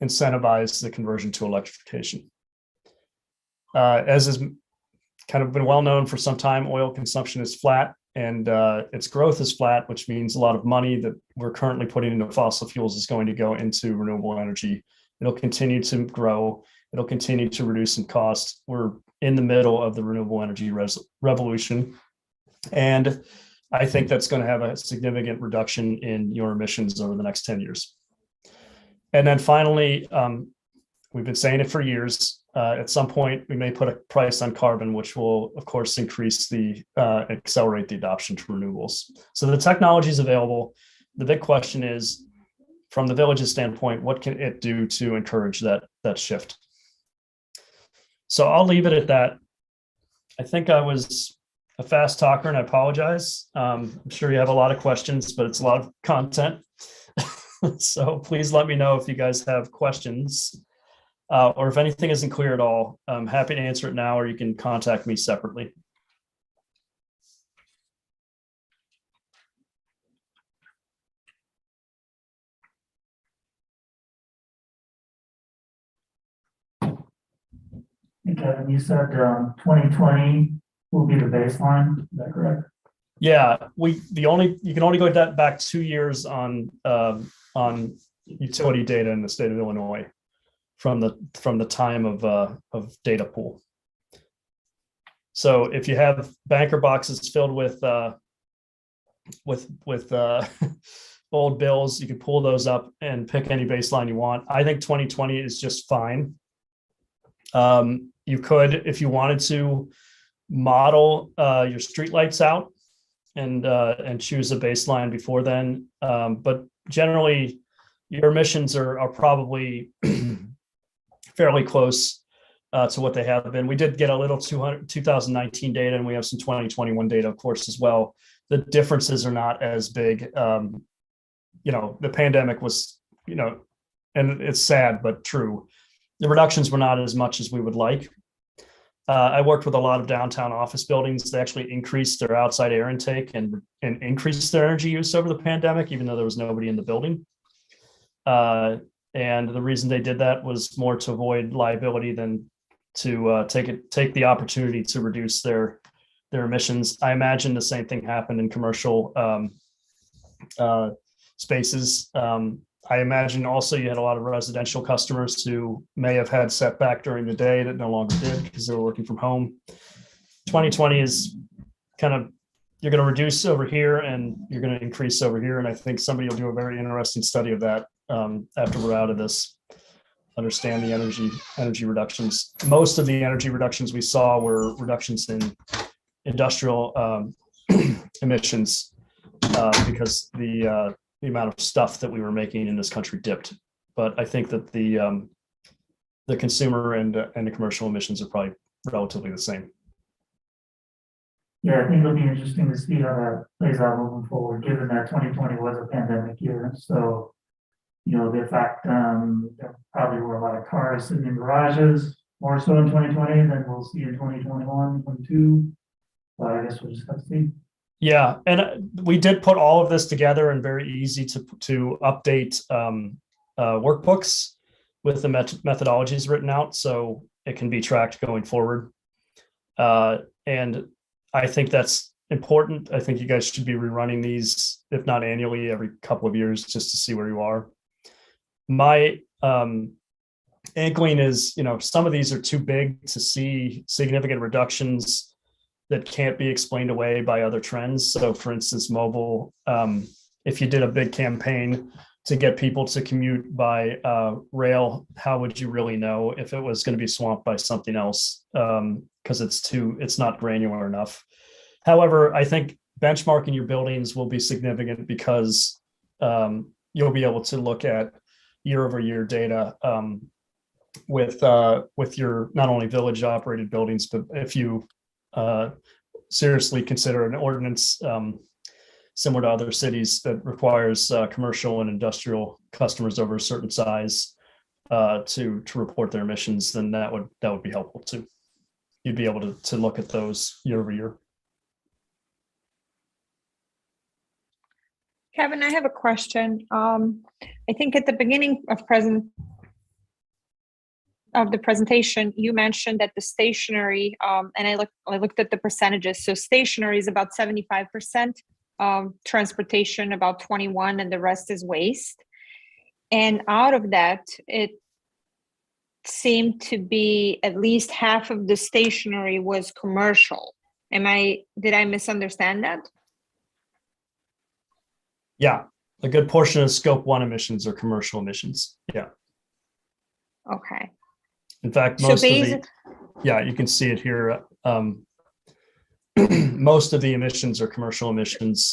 incentivize the conversion to electrification. As is kind of been well known for some time, oil consumption is flat and its growth is flat, which means a lot of money that we're currently putting into fossil fuels is going to go into renewable energy. It'll continue to grow. It'll continue to reduce in cost. We're in the middle of the renewable energy revolution. And I think that's going to have a significant reduction in your emissions over the next 10 years. And then finally, we've been saying it for years. At some point, we may put a price on carbon, which will, of course, accelerate the adoption to renewables. So the technology is available. The big question is, from the Village's standpoint, what can it do to encourage that shift? So I'll leave it at that. I think I was a fast talker, and I apologize. I'm sure you have a lot of questions, but it's a lot of content. So please let me know if you guys have questions. Or if anything isn't clear at all, I'm happy to answer it now, or you can contact me separately. Hey, Kevin, you said 2020 will be the baseline, is that correct? Yeah, you can only go back 2 years on utility data in the state of Illinois from the time of data pool. So if you have banker boxes filled with old bills, you can pull those up and pick any baseline you want. I think 2020 is just fine. You could, if you wanted to, model your streetlights out and choose a baseline before then. But generally, your emissions are probably fairly close to what they have been. We did get a little 2019 data, and we have some 2021 data, of course, as well. The differences are not as big. The pandemic was, and it's sad, but true. The reductions were not as much as we would like. I worked with a lot of downtown office buildings. They actually increased their outside air intake and increased their energy use over the pandemic, even though there was nobody in the building. And the reason they did that was more to avoid liability than to take the opportunity to reduce their emissions. I imagine the same thing happened in commercial spaces. I imagine also you had a lot of residential customers who may have had setback during the day that no longer did because they were working from home. 2020 is kind of, you're going to reduce over here and you're going to increase over here. And I think somebody will do a very interesting study of that after we're out of this, understand the energy reductions. Most of the energy reductions we saw were reductions in industrial emissions because the amount of stuff that we were making in this country dipped. But I think that the consumer and the commercial emissions are probably relatively the same. Yeah, I think it'll be interesting to see how that plays out moving forward, given that 2020 was a pandemic year. So, the fact there probably were a lot of cars sitting in garages, more so in 2020 than we'll see in 2021, 22. So I guess we'll just have to see. Yeah, and we did put all of this together and very easy to update workbooks with the methodologies written out, so it can be tracked going forward. And I think that's important. I think you guys should be rerunning these, if not annually, every couple of years, just to see where you are. My inkling is, some of these are too big to see significant reductions that can't be explained away by other trends. So for instance, mobile, if you did a big campaign to get people to commute by rail, how would you really know if it was going to be swamped by something else? Because it's not granular enough. However, I think benchmarking your buildings will be significant because you'll be able to look at year-over-year data with your not only village operated buildings, but if you seriously consider an ordinance similar to other cities that requires commercial and industrial customers over a certain size to report their emissions, then that would be helpful too. You'd be able to look at those year over year. Kevin, I have a question. I think at the beginning of the presentation, you mentioned that the stationary, and I looked at the percentages. So stationary is about 75%, transportation about 21%, and the rest is waste. And out of that, it seemed to be at least half of the stationary was commercial. Did I misunderstand that? Yeah, a good portion of scope 1 emissions are commercial emissions. Yeah. Okay. In fact, So most of you can see it here. Most of the emissions are commercial emissions,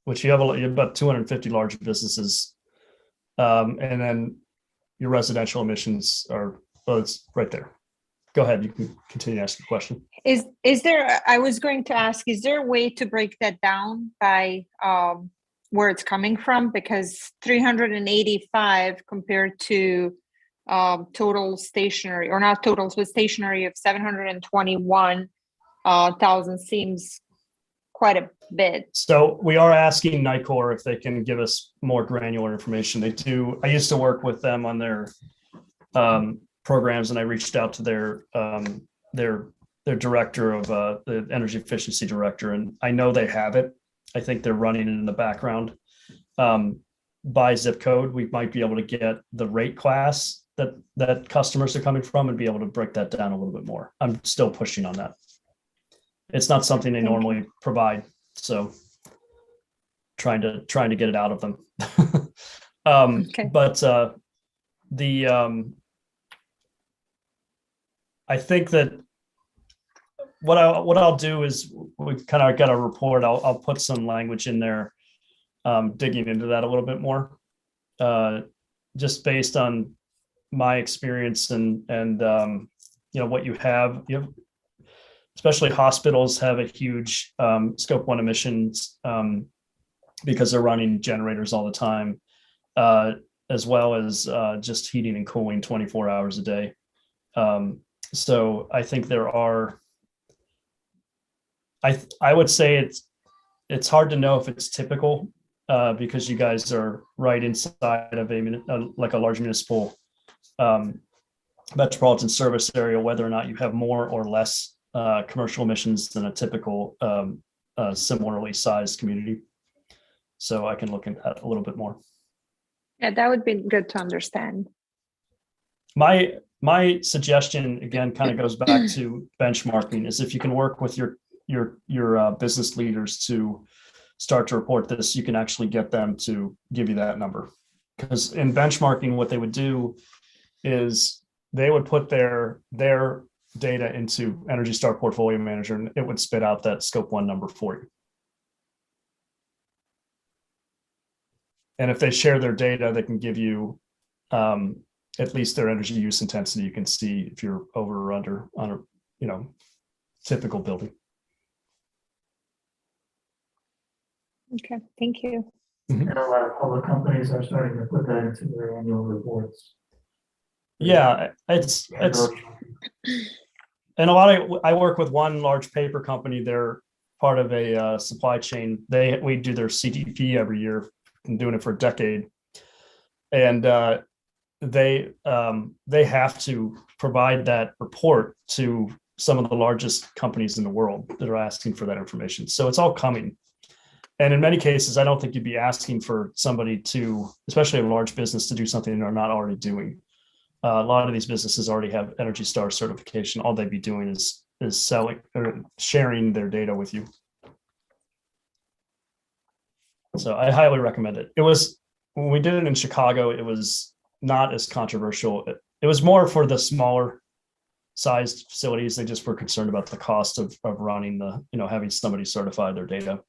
which you have about 250 large businesses. And then your residential emissions it's right there. Go ahead, you can continue to ask your question. Is there, I was going to ask, is there a way to break that down by where it's coming from? Because 385 compared to total stationary, or not totals, but stationary of 721,000 seems quite a bit. So we are asking NICOR if they can give us more granular information. They do. I used to work with them on their programs, and I reached out to their director of the energy efficiency director, and I know they have it. I think they're running it in the background. By zip code, we might be able to get the rate class that customers are coming from and be able to break that down a little bit more. I'm still pushing on that. It's not something they normally provide, so trying to get it out of them. Okay. But I think that what I'll do is, we kind of got a report. I'll put some language in there, digging into that a little bit more, just based on my experience and what you have, especially hospitals have a huge scope 1 emissions because they're running generators all the time, as well as just heating and cooling 24 hours a day. So I think there are, I would say it's hard to know if it's typical because you guys are right inside of like a large municipal metropolitan service area, whether or not you have more or less commercial emissions than a typical similarly sized community. So I can look into that a little bit more. Yeah, that would be good to understand. My suggestion, again, kind of goes back to benchmarking, is if you can work with your business leaders to start to report this, you can actually get them to give you that number. Because in benchmarking, what they would do is they would put their data into Energy Star Portfolio Manager, and it would spit out that scope 1 number for you. And if they share their data, they can give you at least their energy use intensity. You can see if you're over or under on a typical building. Okay, thank you. And a lot of public companies are starting to put that into their annual reports. Yeah, it's and I work with one large paper company. They're part of a supply chain. We do their CDP every year. Been doing it for a decade, and they have to provide that report to some of the largest companies in the world that are asking for that information. So it's all coming. And in many cases, I don't think you'd be asking for somebody to, especially a large business, to do something they're not already doing. A lot of these businesses already have Energy Star certification. All they'd be doing is selling or sharing their data with you. So I highly recommend it. It was, when we did it in Chicago, it was not as controversial. It was more for the smaller sized facilities. They just were concerned about the cost of running the, having somebody certify their data.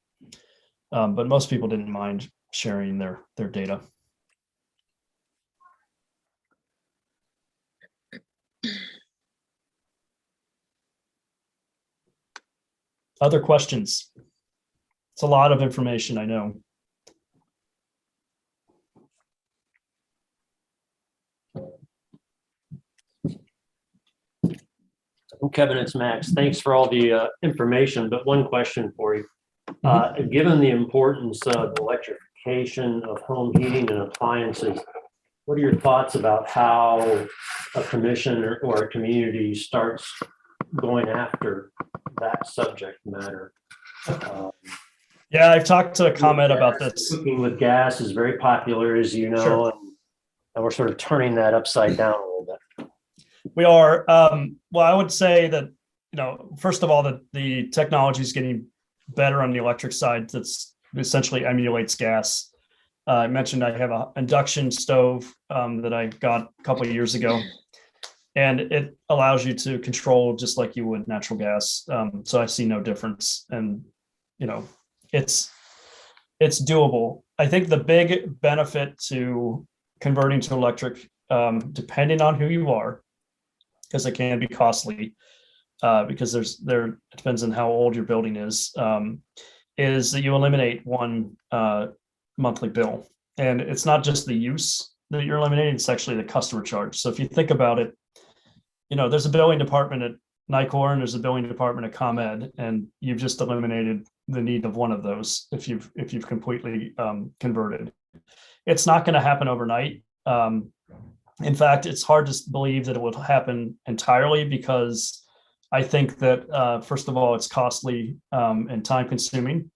But most people didn't mind sharing their data. Other questions? It's a lot of information, I know. Kevin, it's Max. Thanks for all the information, but one question for you. Given the importance of electrification of home heating and appliances, what are your thoughts about how a commission or a community starts going after that subject matter? Yeah, I've talked to ComEd about this. Cooking with gas is very popular, as you know, Sure. and we're sort of turning that upside down a little bit. We are. Well, I would say that, first of all, that the technology is getting better on the electric side. That's essentially emulates gas. I mentioned I have an induction stove that I got a couple of years ago, and it allows you to control just like you would natural gas. So I see no difference, and it's doable. I think the big benefit to converting to electric, depending on who you are, because it can be costly, because it depends on how old your building is that you eliminate one monthly bill. And it's not just the use that you're eliminating, it's actually the customer charge. So if you think about it, there's a billing department at NICOR and there's a billing department at ComEd, and you've just eliminated the need of one of those if you've completely converted. It's not going to happen overnight. In fact, it's hard to believe that it will happen entirely, because I think that, first of all, it's costly and time consuming.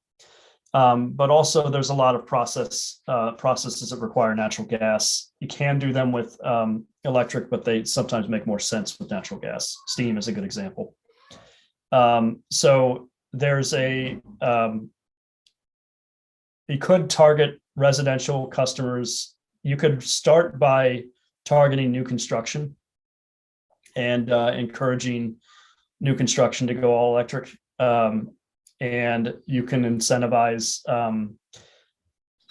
But also there's a lot of processes that require natural gas. You can do them with electric, but they sometimes make more sense with natural gas. Steam is a good example. So there's you could target residential customers. You could start by targeting new construction and encouraging new construction to go all electric. And you can incentivize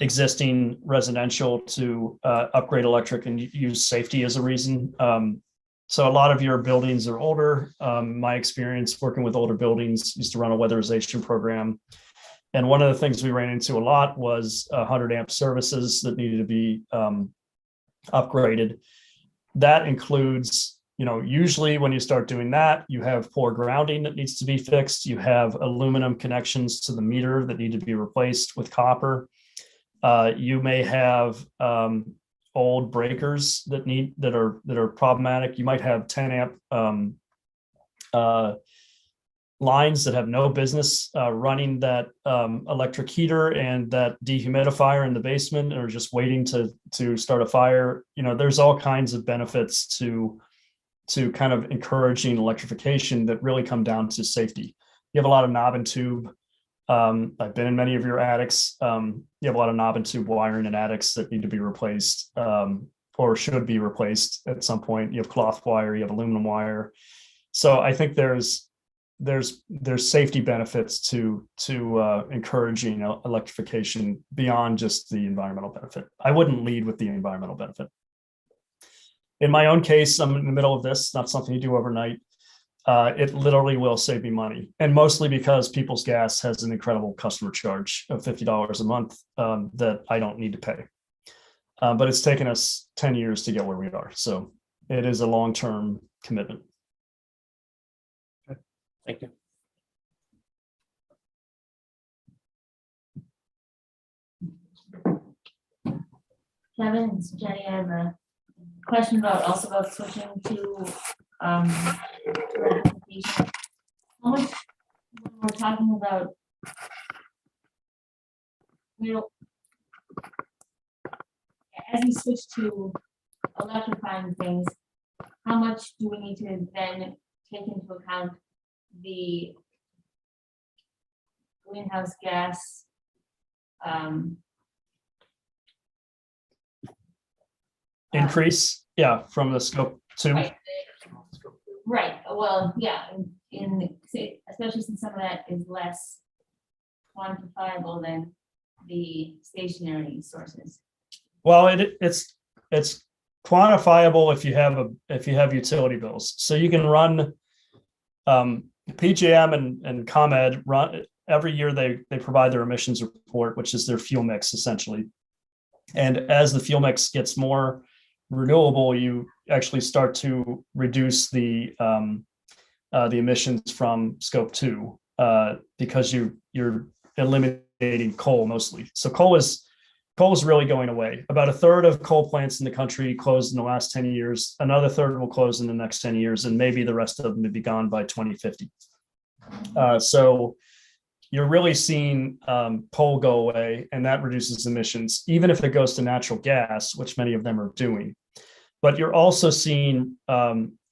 existing residential to upgrade electric and use safety as a reason. So a lot of your buildings are older. My experience working with older buildings, used to run a weatherization program. And one of the things we ran into a lot was 100 amp services that needed to be upgraded. That includes, usually when you start doing that, you have poor grounding that needs to be fixed. You have aluminum connections to the meter that need to be replaced with copper. You may have old breakers that are problematic. You might have 10 amp lines that have no business running that electric heater and that dehumidifier in the basement, or just waiting to start a fire. There's all kinds of benefits to kind of encouraging electrification that really come down to safety. You have a lot of knob and tube. I've been in many of your attics. You have a lot of knob and tube wiring in attics that need to be replaced, or should be replaced at some point. You have cloth wire, you have aluminum wire. So I think there's safety benefits to encouraging electrification beyond just the environmental benefit. I wouldn't lead with the environmental benefit. In my own case, I'm in the middle of this, not something you do overnight. It literally will save me money, and mostly because People's Gas has an incredible customer charge of $50 a month that I don't need to pay. But it's taken us 10 years to get where we are. So it is a long-term commitment. Thank you. Kevin, it's Jenny. I have a question about switching to electrification. How much, when we're talking about, as we switch to electrifying things, how much do we need to then take into account the greenhouse gas? Increase, yeah, from the scope 2. Right, right, well, yeah, especially since some of that is less quantifiable than the stationary sources. Well, it's quantifiable if you have utility bills. So you can run PJM and ComEd run every year. They provide their emissions report, which is their fuel mix essentially. And as the fuel mix gets more renewable, you actually start to reduce the emissions from scope 2 because you're eliminating coal mostly. So coal is really going away. About a third of coal plants in the country closed in the last 10 years. Another third will close in the next 10 years, and maybe the rest of them will be gone by 2050. So you're really seeing coal go away, and that reduces emissions, even if it goes to natural gas, which many of them are doing. But you're also seeing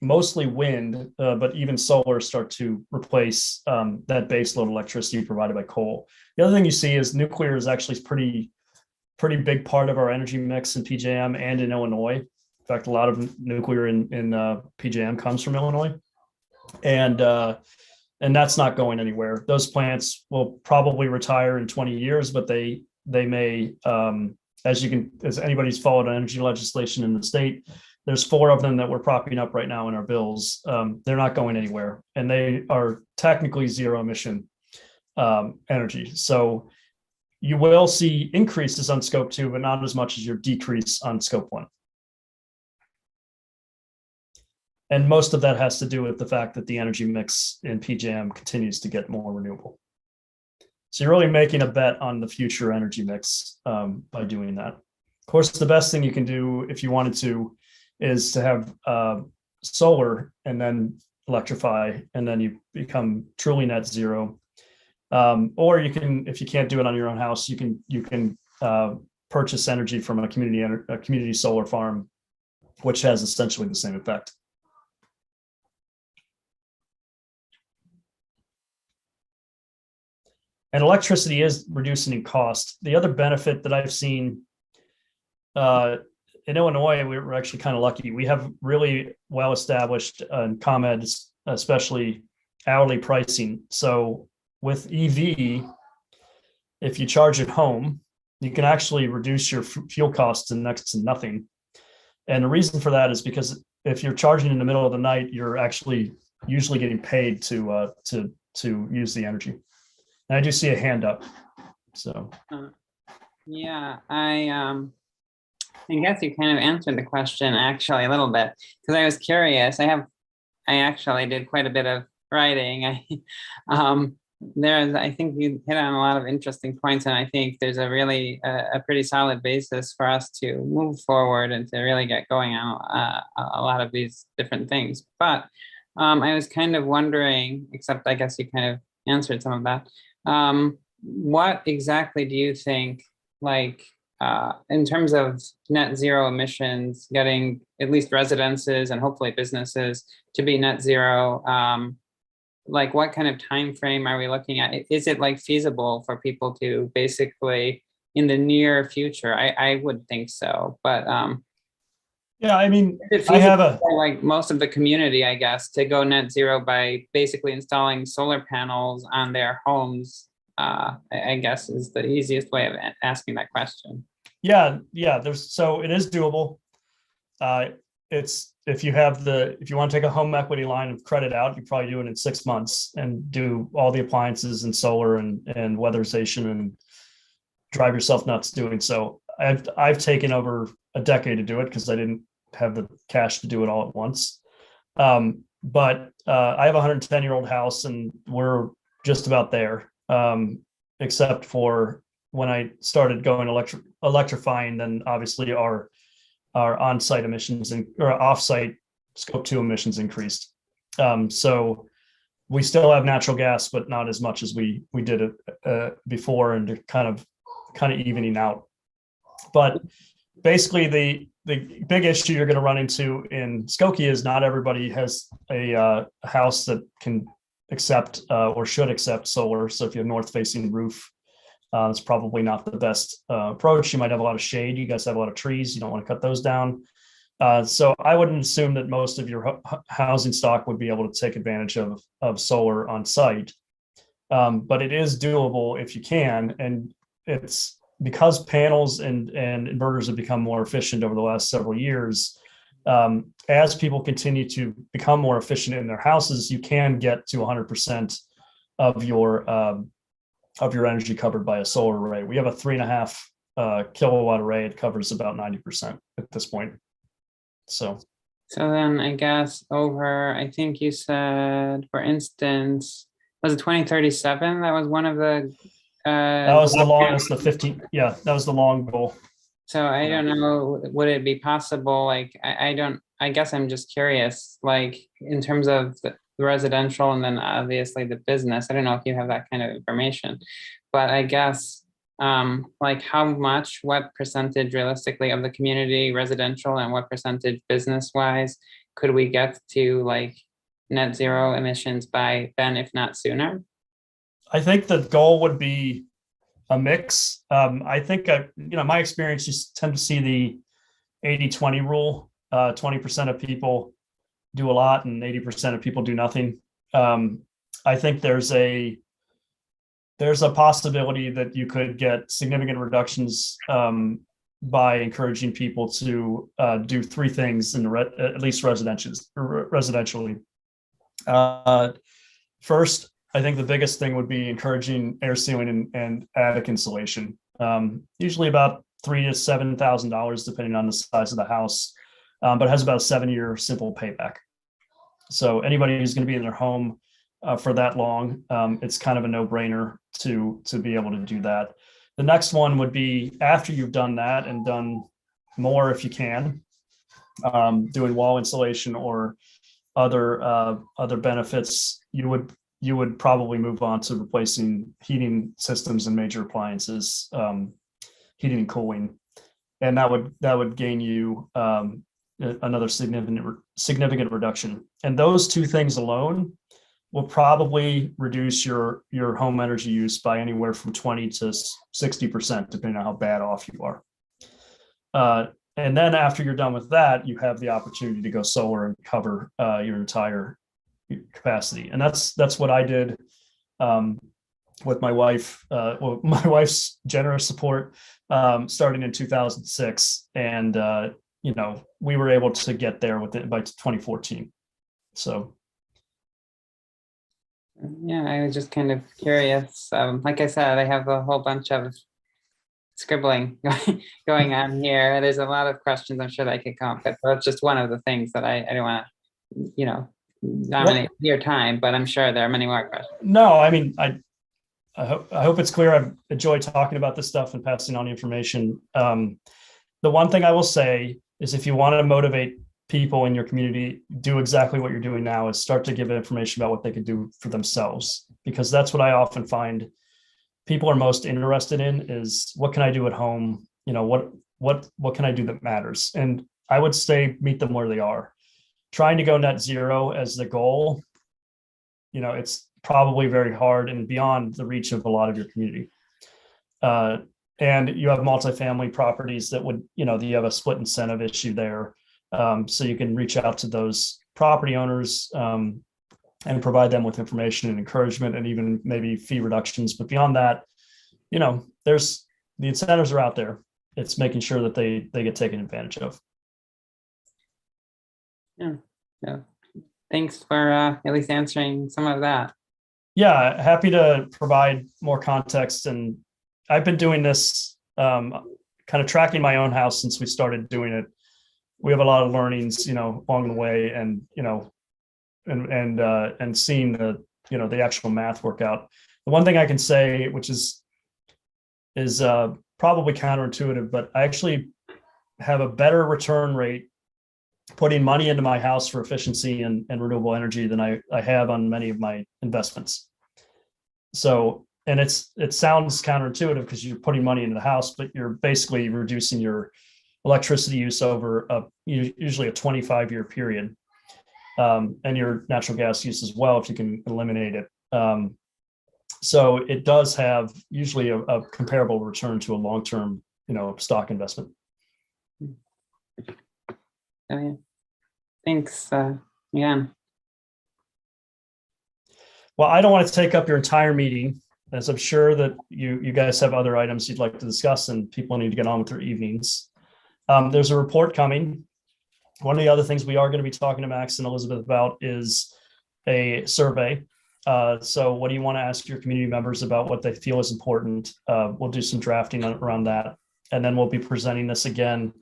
mostly wind, but even solar start to replace that baseload electricity provided by coal. The other thing you see is nuclear is actually pretty big part of our energy mix in PJM and in Illinois. In fact, a lot of nuclear in PJM comes from Illinois, and that's not going anywhere. Those plants will probably retire in 20 years, but they may, as anybody's followed energy legislation in the state, there's 4 of them that we're propping up right now in our bills. They're not going anywhere, and they are technically zero emission energy. So you will see increases on scope 2, but not as much as your decrease on scope 1. And most of that has to do with the fact that the energy mix in PJM continues to get more renewable. So you're really making a bet on the future energy mix by doing that. Of course, the best thing you can do if you wanted to is to have solar and then electrify, and then you become truly net zero. Or you can, if you can't do it on your own house, you can purchase energy from a community solar farm, which has essentially the same effect. And electricity is reducing in cost. The other benefit that I've seen in Illinois, we're actually kind of lucky. We have really well-established ComEd, especially hourly pricing. So with EV, if you charge at home, you can actually reduce your fuel costs to next to nothing. And the reason for that is because if you're charging in the middle of the night, you're actually usually getting paid to use the energy. And I do see a hand up. So yeah, I guess you kind of answered the question actually a little bit, because I was curious. I actually did quite a bit of writing. I think you hit on a lot of interesting points, and I think there's a really a pretty solid basis for us to move forward and to really get going on a lot of these different things. But I was kind of wondering, except I guess you kind of answered some of that. What exactly do you think, like in terms of net zero emissions, getting at least residences and hopefully businesses to be net zero? Like what kind of time frame are we looking at? Is it like feasible for people to basically in the near future? I would think so, but yeah, I mean, I have like most of the community, I guess, to go net zero by basically installing solar panels on their homes. I guess is the easiest way of asking that question. Yeah. So it is doable. It's if you want to take a home equity line of credit out, you probably do it in 6 months and do all the appliances and solar and weatherization and drive yourself nuts doing so. I've taken over a decade to do it because I didn't have the cash to do it all at once. But I have a 110-year-old house and we're just about there, except for when I started going electrifying, then obviously our on-site emissions or off-site scope 2 emissions increased. So we still have natural gas, but not as much as we did it before, and kind of evening out. But basically the big issue you're going to run into in Skokie is not everybody has a house that can accept or should accept solar. So if you have north facing roof, it's probably not the best approach. You might have a lot of shade. You guys have a lot of trees. You don't want to cut those down. So I wouldn't assume that most of your housing stock would be able to take advantage of solar on site. But it is doable if you can. And it's because panels and inverters have become more efficient over the last several years. As people continue to become more efficient in their houses, you can get to 100% of your energy covered by a solar array. We have a 3.5 kilowatt array. It covers about 90% at this point. So then I guess I think you said, for instance, was it 2037? That was one of the. That was the longest, the 15. Yeah, that was the long goal. So I don't know, would it be possible? Like, I guess I'm just curious, like in terms of the residential and then obviously the business. I don't know if you have that kind of information, but I guess like what percentage realistically of the community residential and what percentage business wise could we get to like net zero emissions by then, if not sooner? I think the goal would be a mix. I think, my experience, you tend to see the 80-20 rule. 20% of people do a lot and 80% of people do nothing. I think there's a possibility that you could get significant reductions by encouraging people to do three things at least residentially. First, I think the biggest thing would be encouraging air sealing and attic insulation. Usually about $3,000 to $7,000, depending on the size of the house, but it has about a 7-year simple payback. So anybody who's going to be in their home for that long, it's kind of a no-brainer to be able to do that. The next one would be after you've done that and done more if you can, doing wall insulation or other benefits, you would probably move on to replacing heating systems and major appliances, heating and cooling, and that would gain you another significant reduction. And those two things alone will probably reduce your home energy use by anywhere from 20 to 60%, depending on how bad off you are. And then after you're done with that, you have the opportunity to go solar and cover your entire capacity. And that's what I did with my wife. My wife's generous support starting in 2006, and we were able to get there by 2014. So. Yeah, I was just kind of curious. Like I said, I have a whole bunch of scribbling going on here. There's a lot of questions I'm sure that I could come up with, but it's just one of the things that I don't want to, dominate your time, but I'm sure there are many more questions. No, I mean, I hope it's clear. I've enjoyed talking about this stuff and passing on information. The one thing I will say is if you want to motivate people in your community, do exactly what you're doing now, is start to give information about what they could do for themselves, because that's what I often find people are most interested in is what can I do at home? What can I do that matters? And I would say meet them where they are. Trying to go net zero as the goal, it's probably very hard and beyond the reach of a lot of your community. And you have multifamily properties that would, you have a split incentive issue there. So you can reach out to those property owners and provide them with information and encouragement and even maybe fee reductions. But beyond that, there's the incentives are out there. It's making sure that they get taken advantage of. Yeah. Thanks for at least answering some of that. Yeah, happy to provide more context. And I've been doing this, kind of tracking my own house since we started doing it. We have a lot of learnings, along the way, and and seeing the actual math work out. The one thing I can say, which is probably counterintuitive, but I actually have a better return rate putting money into my house for efficiency and renewable energy than I have on many of my investments. So, and it sounds counterintuitive because you're putting money into the house, but you're basically reducing your electricity use over usually a 25-year period, and your natural gas use as well, if you can eliminate it. So it does have usually a comparable return to a long-term, stock investment. Oh, yeah. Thanks, yeah. Well, I don't want to take up your entire meeting, as I'm sure that you guys have other items you'd like to discuss and people need to get on with their evenings. There's a report coming. One of the other things we are going to be talking to Max and Elizabeth about is a survey. So what do you want to ask your community members about what they feel is important? We'll do some drafting around that. And then we'll be presenting this again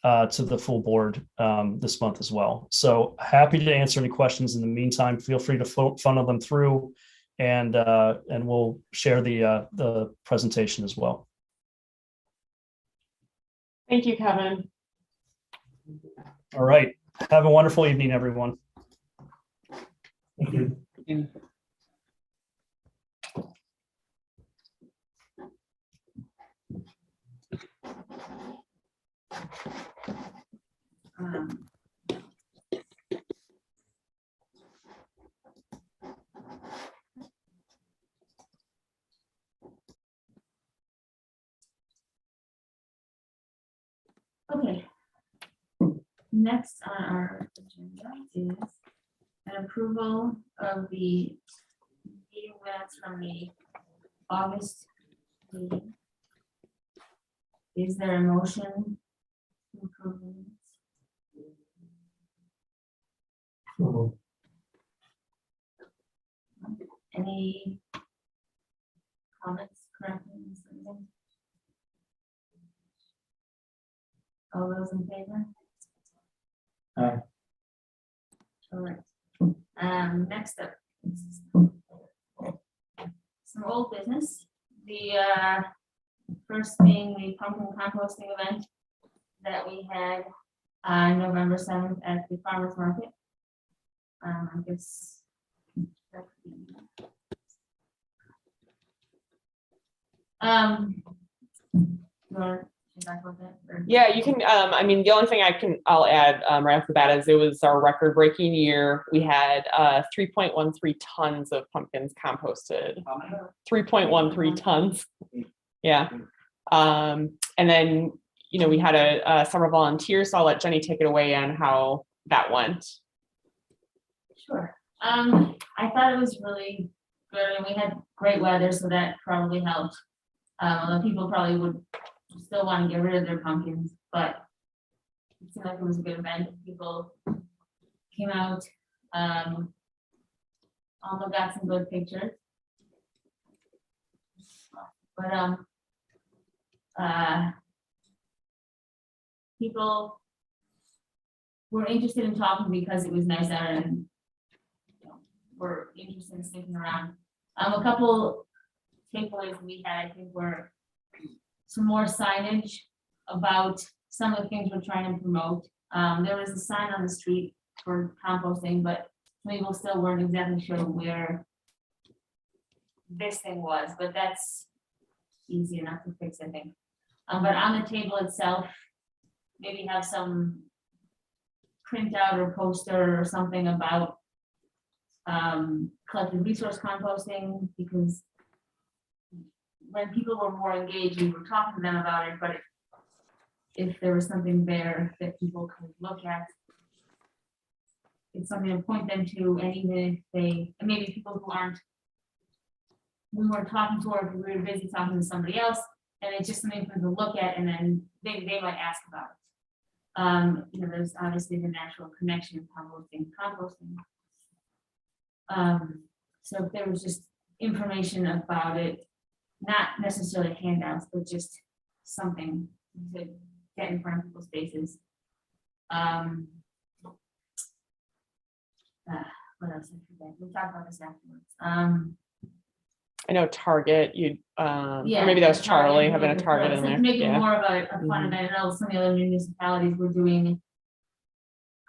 to the full board this month as well. So happy to answer any questions in the meantime. Feel free to funnel them through, and we'll share the presentation as well. Thank you, Kevin. All right. Have a wonderful evening, everyone. Thank you. Okay. Next on our agenda is an approval of the meeting minutes from the August meeting. Is there a motion to approve the minutes? So, Any comments, corrections? Anything? All those in favor? Aye. All right. Next up, some old business. The first being the pumpkin composting event that we had on November 7th at the farmers market. I guess that could be. You want to talk about that, or- Yeah, you can, I mean, the only thing I'll add right off the bat is it was our record-breaking year. We had 3.13 tons of pumpkins composted. 3.13 tons. Yeah. And then, we had a summer volunteer, so I'll let Jenny take it away on how that went. Sure. I thought it was really good, and we had great weather, so that probably helped. Although people probably would still want to get rid of their pumpkins, but it seemed like it was a good event. People came out, almost got some good pictures. But people were interested in talking because it was nice out, and were interested in sticking around. A couple takeaways we had, I think, were some more signage about some of the things we're trying to promote. There was a sign on the street for composting, but people still weren't exactly sure where this thing was, but that's easy enough to fix, I think. But on the table itself, maybe have some printout or poster or something about collective resource composting, because when people were more engaged, we were talking to them about it, but if there was something there that people could look at, it's something to point them to, and even if they, and maybe people who aren't, we weren't talking to, or we were busy talking to somebody else, and it's just something for them to look at, and then they might ask about it. There's obviously the natural connection of composting. So if there was just information about it, not necessarily handouts, but just something to get in front of people's faces. What else? I forget. We'll talk about this afterwards. I know Target, or Yeah, maybe that was Target, Charlie having a Target in so there. to make it Yeah. more of a fun event. I know some of the other municipalities were doing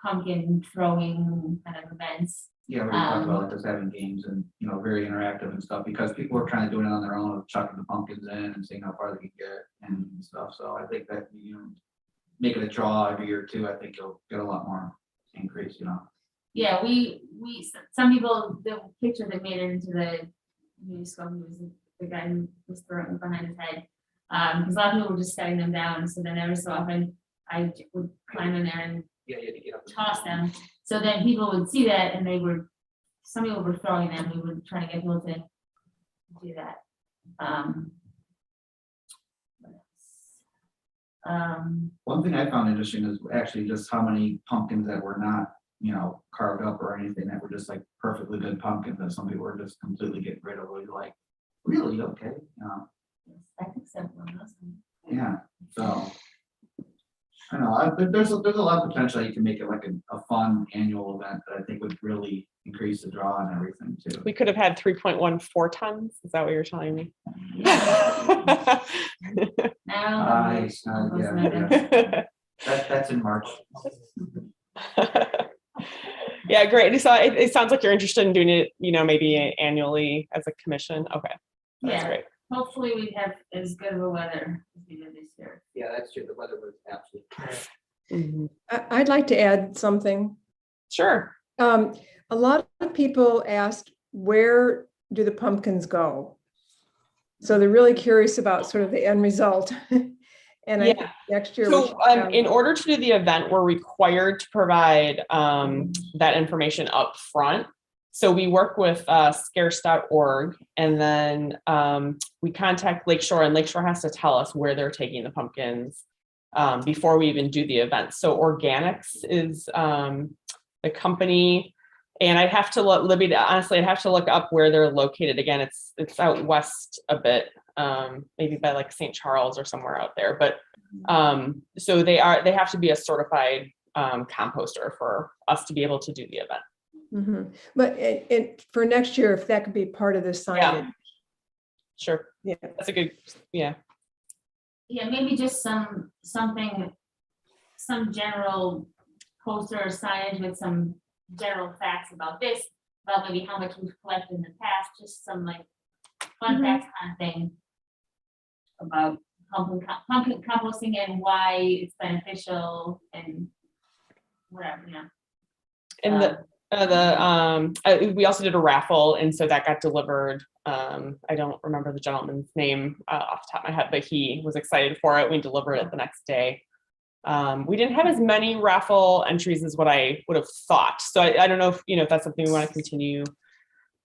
pumpkin throwing kind of events. Yeah, we talked about like just having games and, very interactive and stuff, because people were trying to do it on their own, of chucking the pumpkins in and seeing how far they could get and stuff. So I think that, make it a draw every year too, I think you'll get a lot more increase, you know. Yeah, some people, the picture that made it into the news, was the guy who was throwing it behind his head. Because a lot of people were just setting them down, so then every so often I would climb in there and Yeah, you had to get up. toss them. So then people would see that and some people were throwing them, we were trying to get people to do that. What else? One thing I found interesting is actually just how many pumpkins that were not, you know, carved up or anything, that were just like perfectly good pumpkins that some people were just completely getting rid of. We're like, really? Okay, you know, I think so. yeah, so. I don't know, there's a lot of potential. You can make it like a fun annual event that I think would really increase the draw and everything too. We could have had 3.14 tons. Is that what you're telling me? Nice, yeah. That's in March. Yeah, great. So it sounds like you're interested in doing it, you know, maybe annually as a commission. Okay, that's Yeah. great. Hopefully we have as good of a weather as we did this year. Yeah, that's true. The weather was absolutely. Mhm. I'd like to add something. Sure. A lot of people asked, where do the pumpkins go? So they're really curious about sort of the end result. And I think Yeah. next year. we So should have- in order to do the event, we're required to provide that information up front. So we work with scarce.org, and then we contact Lakeshore, and Lakeshore has to tell us where they're taking the pumpkins before we even do the event. So Organics is the company, and I'd have to look, Libby, honestly, I'd have to look up where they're located. Again, it's out west a bit, maybe by like St. Charles or somewhere out there. But so they have to be a certified composter for us to be able to do the event. Mhm. But for next year, if that could be part of the signage. Sure. Yeah. That's a good, yeah. Yeah, maybe just some general poster or signage with some general facts about this, about maybe how much we've collected in the past, just some like fun facts kind of thing about pumpkin composting and why it's beneficial and whatever, you know. And we also did a raffle, and so that got delivered. I don't remember the gentleman's name off the top of my head, but he was excited for it. We delivered it the next day. We didn't have as many raffle entries as what I would have thought. So I don't know if that's something we want to continue.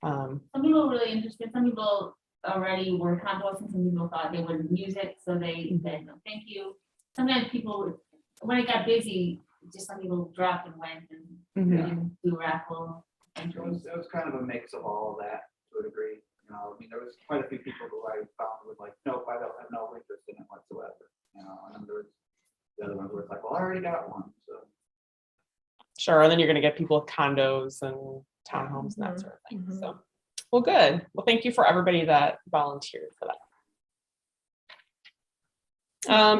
Some people were really interested. Some people already were composting. Some people thought they wouldn't use it, so they said no, thank you. Sometimes people, when it got busy, just some people dropped and went and didn't do raffle entries. It was kind of a mix of all of that to a degree. You know, I mean, there was quite a few people who I found were like, nope, I don't have no interest in it whatsoever. You know, and then there was the other ones where it's like, well, I already got one. So Sure, and then you're going to get people with condos and townhomes and that sort of thing. Mhm. So, well, good. Well, thank you for everybody that volunteered for that.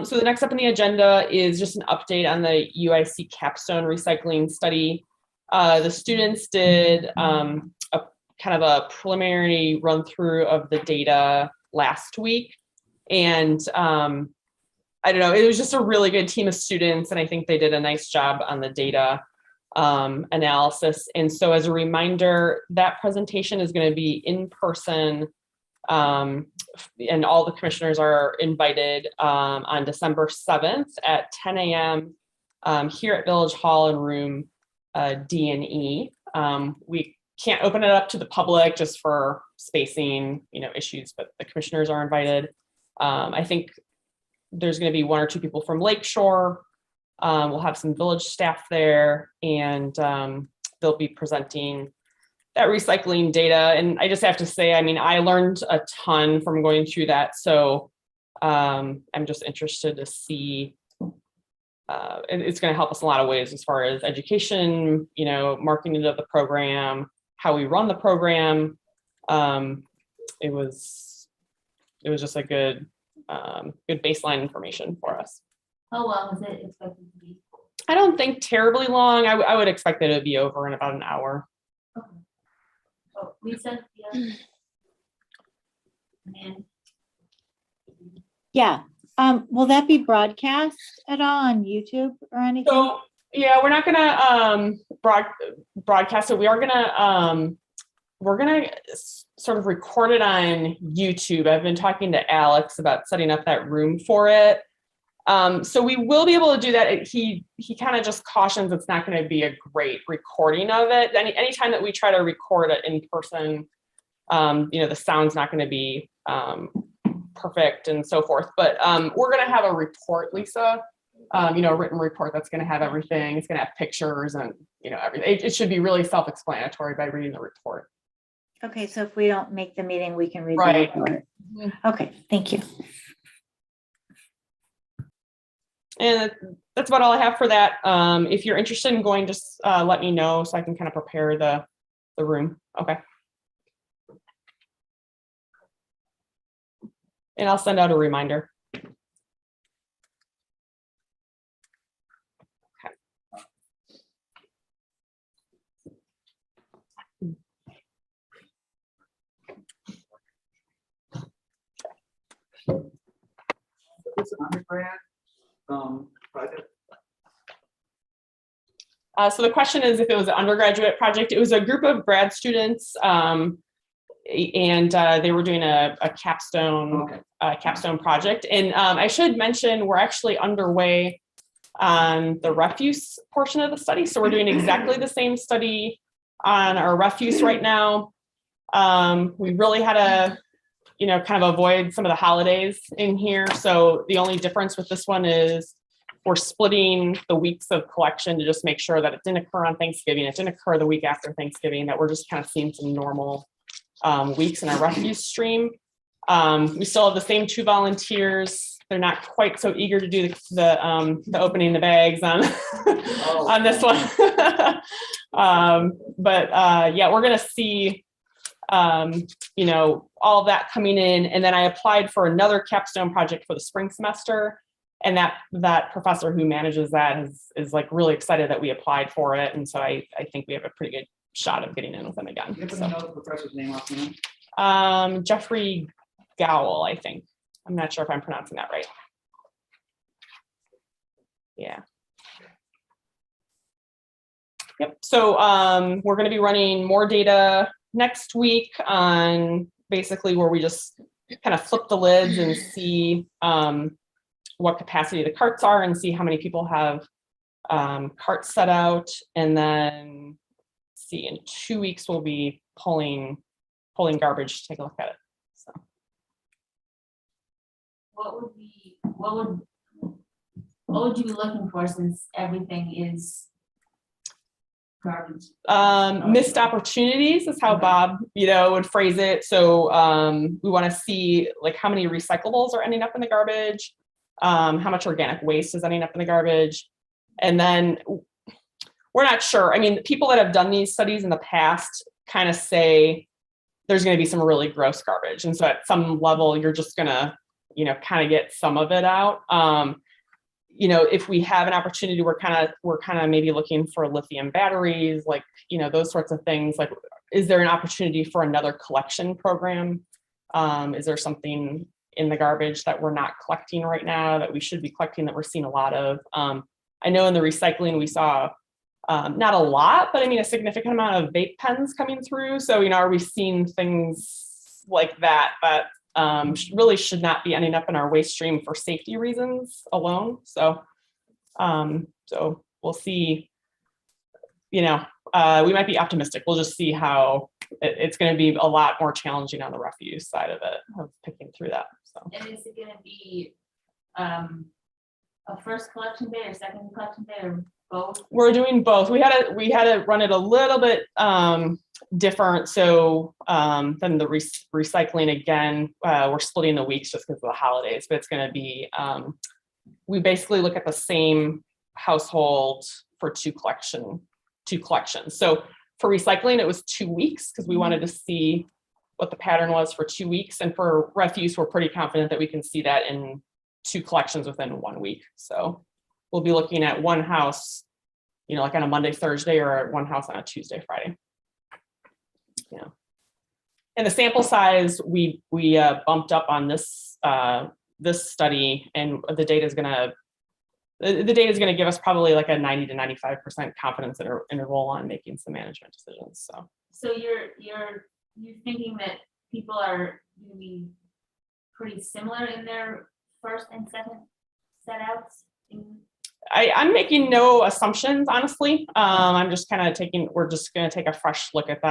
So the next up on the agenda is just an update on the UIC capstone recycling study. The students did a kind of a preliminary run through of the data last week. And I don't know, it was just a really good team of students, and I think they did a nice job on the data analysis. And so as a reminder, that presentation is going to be in person, and all the commissioners are invited on December 7th at 10 a.m. Here at Village Hall in room D&E. We can't open it up to the public just for spacing, issues, but the commissioners are invited. I think there's going to be 1 or 2 people from Lakeshore. We'll have some village staff there, and they'll be presenting that recycling data. And I just have to say, I mean, I learned a ton from going through that. So I'm just interested to see, and it's going to help us in a lot of ways as far as education, marketing of the program, how we run the program. It was just a good baseline information for us. How long is it expected to be? I don't think terribly long. I would expect that it would be over in about an hour. Okay. Oh, Lisa, yeah. And Yeah, Will that be broadcast at all on YouTube or anything? So, yeah, we're not gonna broadcast it. We're gonna sort of record it on YouTube. I've been talking to Alex about setting up that room for it. So we will be able to do that. He kind of just cautions it's not going to be a great recording of it. Anytime that we try to record it in person, the sound's not going to be perfect and so forth. But we're going to have a report, Lisa. A written report that's going to have everything. It's going to have pictures and everything. It should be really self-explanatory by reading the report. Okay, so if we don't make the meeting, we can read Right. the report. Okay, thank you. And that's about all I have for that. If you're interested in going, just let me know so I can kind of prepare the room. Okay. And I'll send out a reminder. It's an undergrad project. So the question is if it was an undergraduate project. It was a group of grad students, and they were doing a capstone project. And I should mention we're actually underway on the refuse portion of the study. So we're doing exactly the same study on our refuse right now. We really had to kind of avoid some of the holidays in here. So the only difference with this one is we're splitting the weeks of collection to just make sure that it didn't occur on Thanksgiving. It didn't occur the week after Thanksgiving, that we're just kind of seeing some normal weeks in our refuse stream. We still have the same 2 volunteers. They're not quite so eager to do the opening the bags on, on this one. Yeah, we're going to see all of that coming in. And then I applied for another capstone project for the spring semester. And that professor who manages that is like really excited that we applied for it. And so I think we have a pretty good shot of getting in with them again. You know the professor's name offhand? Jeffrey Gowell, I think. I'm not sure if I'm pronouncing that right. Yeah. Yep. So we're going to be running more data next week on basically where we just kind of flip the lids and see what capacity the carts are and see how many people have carts set out. And then see, in 2 weeks, we'll be pulling garbage to take a look at it. So. What would you be looking for since everything is garbage? Missed opportunities is how Bob, would phrase it. So we want to see like how many recyclables are ending up in the garbage, how much organic waste is ending up in the garbage. And then we're not sure. I mean, the people that have done these studies in the past kind of say there's going to be some really gross garbage. And so at some level, you're just going to, kind of get some of it out. If we have an opportunity, we're kind of maybe looking for lithium batteries, like, those sorts of things. Like, is there an opportunity for another collection program? Is there something in the garbage that we're not collecting right now that we should be collecting that we're seeing a lot of? I know in the recycling we saw not a lot, but I mean a significant amount of vape pens coming through. So, are we seeing things like that really should not be ending up in our waste stream for safety reasons alone? So, so we'll see. We might be optimistic. We'll just see how it's going to be a lot more challenging on the refuse side of it, of picking through that. So. And is it going to be a first collection day or second collection day or both? We're doing both. We had to run it a little bit different. So than the recycling again, we're splitting the weeks just because of the holidays, but it's going to be, we basically look at the same household for two collections. So for recycling, it was 2 weeks because we wanted to see what the pattern was for 2 weeks. And for refuse, we're pretty confident that we can see that in 2 collections within 1 week. So we'll be looking at one house, like on a Monday, Thursday, or one house on a Tuesday, Friday. Yeah. And the sample size we bumped up on this this study and the data is gonna give us probably like a 90 to 95% confidence interval on making some management decisions. So you're thinking that people are gonna be pretty similar in their first and second set outs? I'm making no assumptions, honestly. I'm just kind of we're just going to take a fresh look at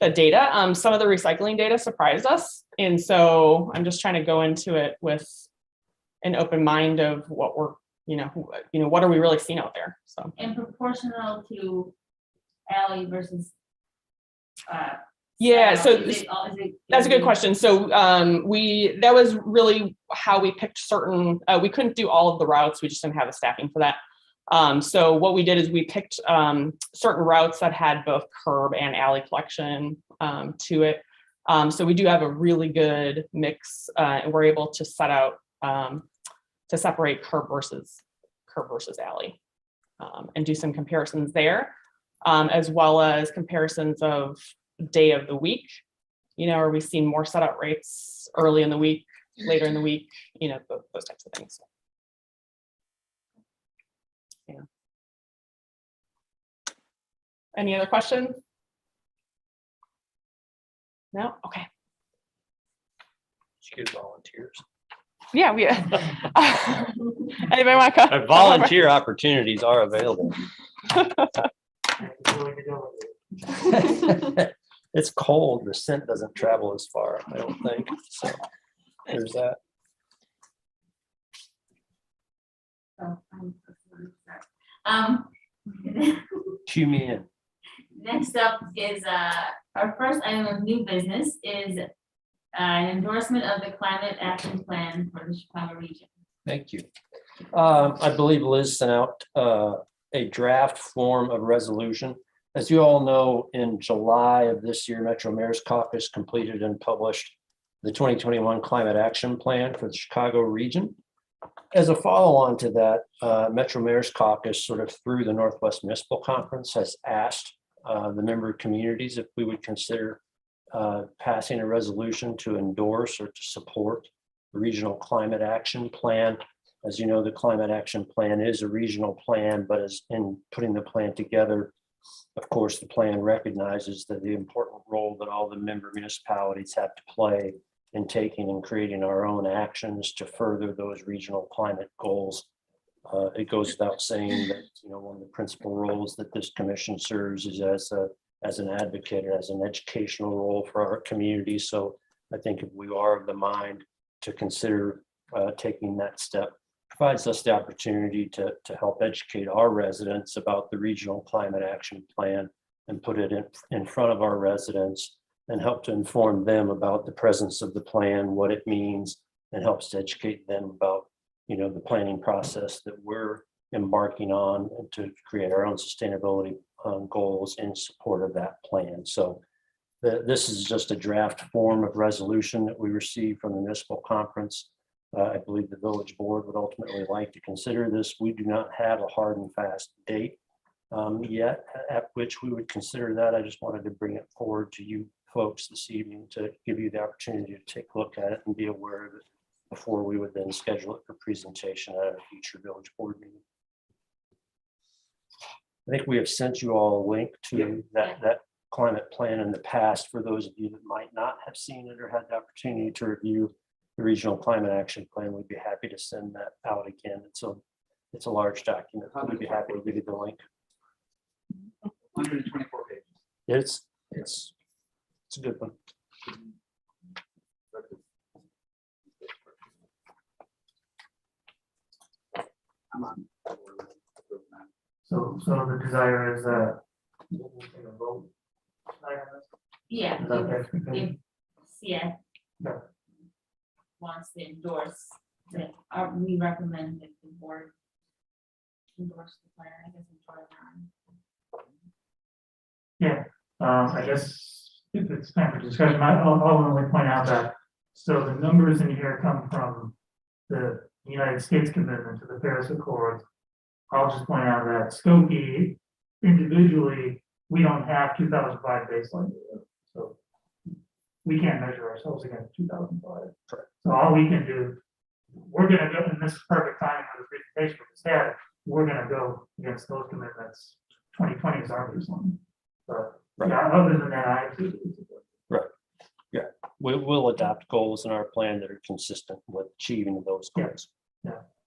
the data. Some of the recycling data surprised us. And so I'm just trying to go into it with an open mind of what we're, what are we really seeing out there? So. And proportional to alley versus. Yeah, so that's a good it- question. So that was really how we picked certain, we couldn't do all of the routes. We just didn't have the staffing for that. So what we did is we picked certain routes that had both curb and alley collection to it. So we do have a really good mix and we're able to set out to separate curb versus alley and do some comparisons there, as well as comparisons of day of the week. Are we seeing more set out rates early in the week, later in the week, those types of things. Yeah. Any other questions? No? Okay. Excuse volunteers. Yeah, we anybody want to come? Volunteer opportunities are available. It's cold. The scent doesn't travel as far, I don't think. So there's that. Cue me in. Next up is our first item of new business is an endorsement of the climate action plan for the Chicago region. Thank you. I believe Liz sent out a draft form of resolution. As you all know, in July of this year, Metro Mayor's Caucus completed and published the 2021 Climate Action Plan for the Chicago region. As a follow-on to that, Metro Mayor's Caucus, sort of through the Northwest Municipal Conference, has asked the member communities if we would consider passing a resolution to endorse or to support the Regional Climate Action Plan. As you know, the Climate Action Plan is a regional plan, but as in putting the plan together, of course, the plan recognizes that the important role that all the member municipalities have to play in taking and creating our own actions to further those regional climate goals. It goes without saying that one of the principal roles that this commission serves is as an advocate, as an educational role for our community. So I think if we are of the mind to consider taking that step, provides us the opportunity to help educate our residents about the Regional Climate Action Plan and put it in front of our residents and help to inform them about the presence of the plan, what it means, and helps to educate them about the planning process that we're embarking on to create our own sustainability goals in support of that plan. So this is just a draft form of resolution that we received from the municipal conference. I believe the village board would ultimately like to consider this. We do not have a hard and fast date yet at which we would consider that. I just wanted to bring it forward to you folks this evening to give you the opportunity to take a look at it and be aware of it before we would then schedule it for presentation at a future village board meeting. I think we have sent you all a link to that climate plan in the past for those of you that might not have seen it or had the opportunity to review the Regional Climate Action Plan. We'd be happy to send that out again. It's a large document. We'd be happy to give you the link. 124 pages. It's a good one. I'm on. So the desire is that we'll take a vote. Yeah. Is that the expectation? Yeah. Yeah. Wants to endorse that, we recommend that the board endorse the plan, I guess. Yeah, I guess if it's time for discussion, I'll only point out that, so the numbers in here come from the United States commitment to the Paris Accord. I'll just point out that Skokie, individually, we don't have 2005 baseline data. So we can't measure ourselves against 2005. So all we can do we're gonna go, and this is perfect timing for the presentation we just had, we're gonna go against those commitments. 2020 is our baseline. But, Right. yeah, other than that, I. We'll adopt goals in our plan that are consistent with achieving those goals.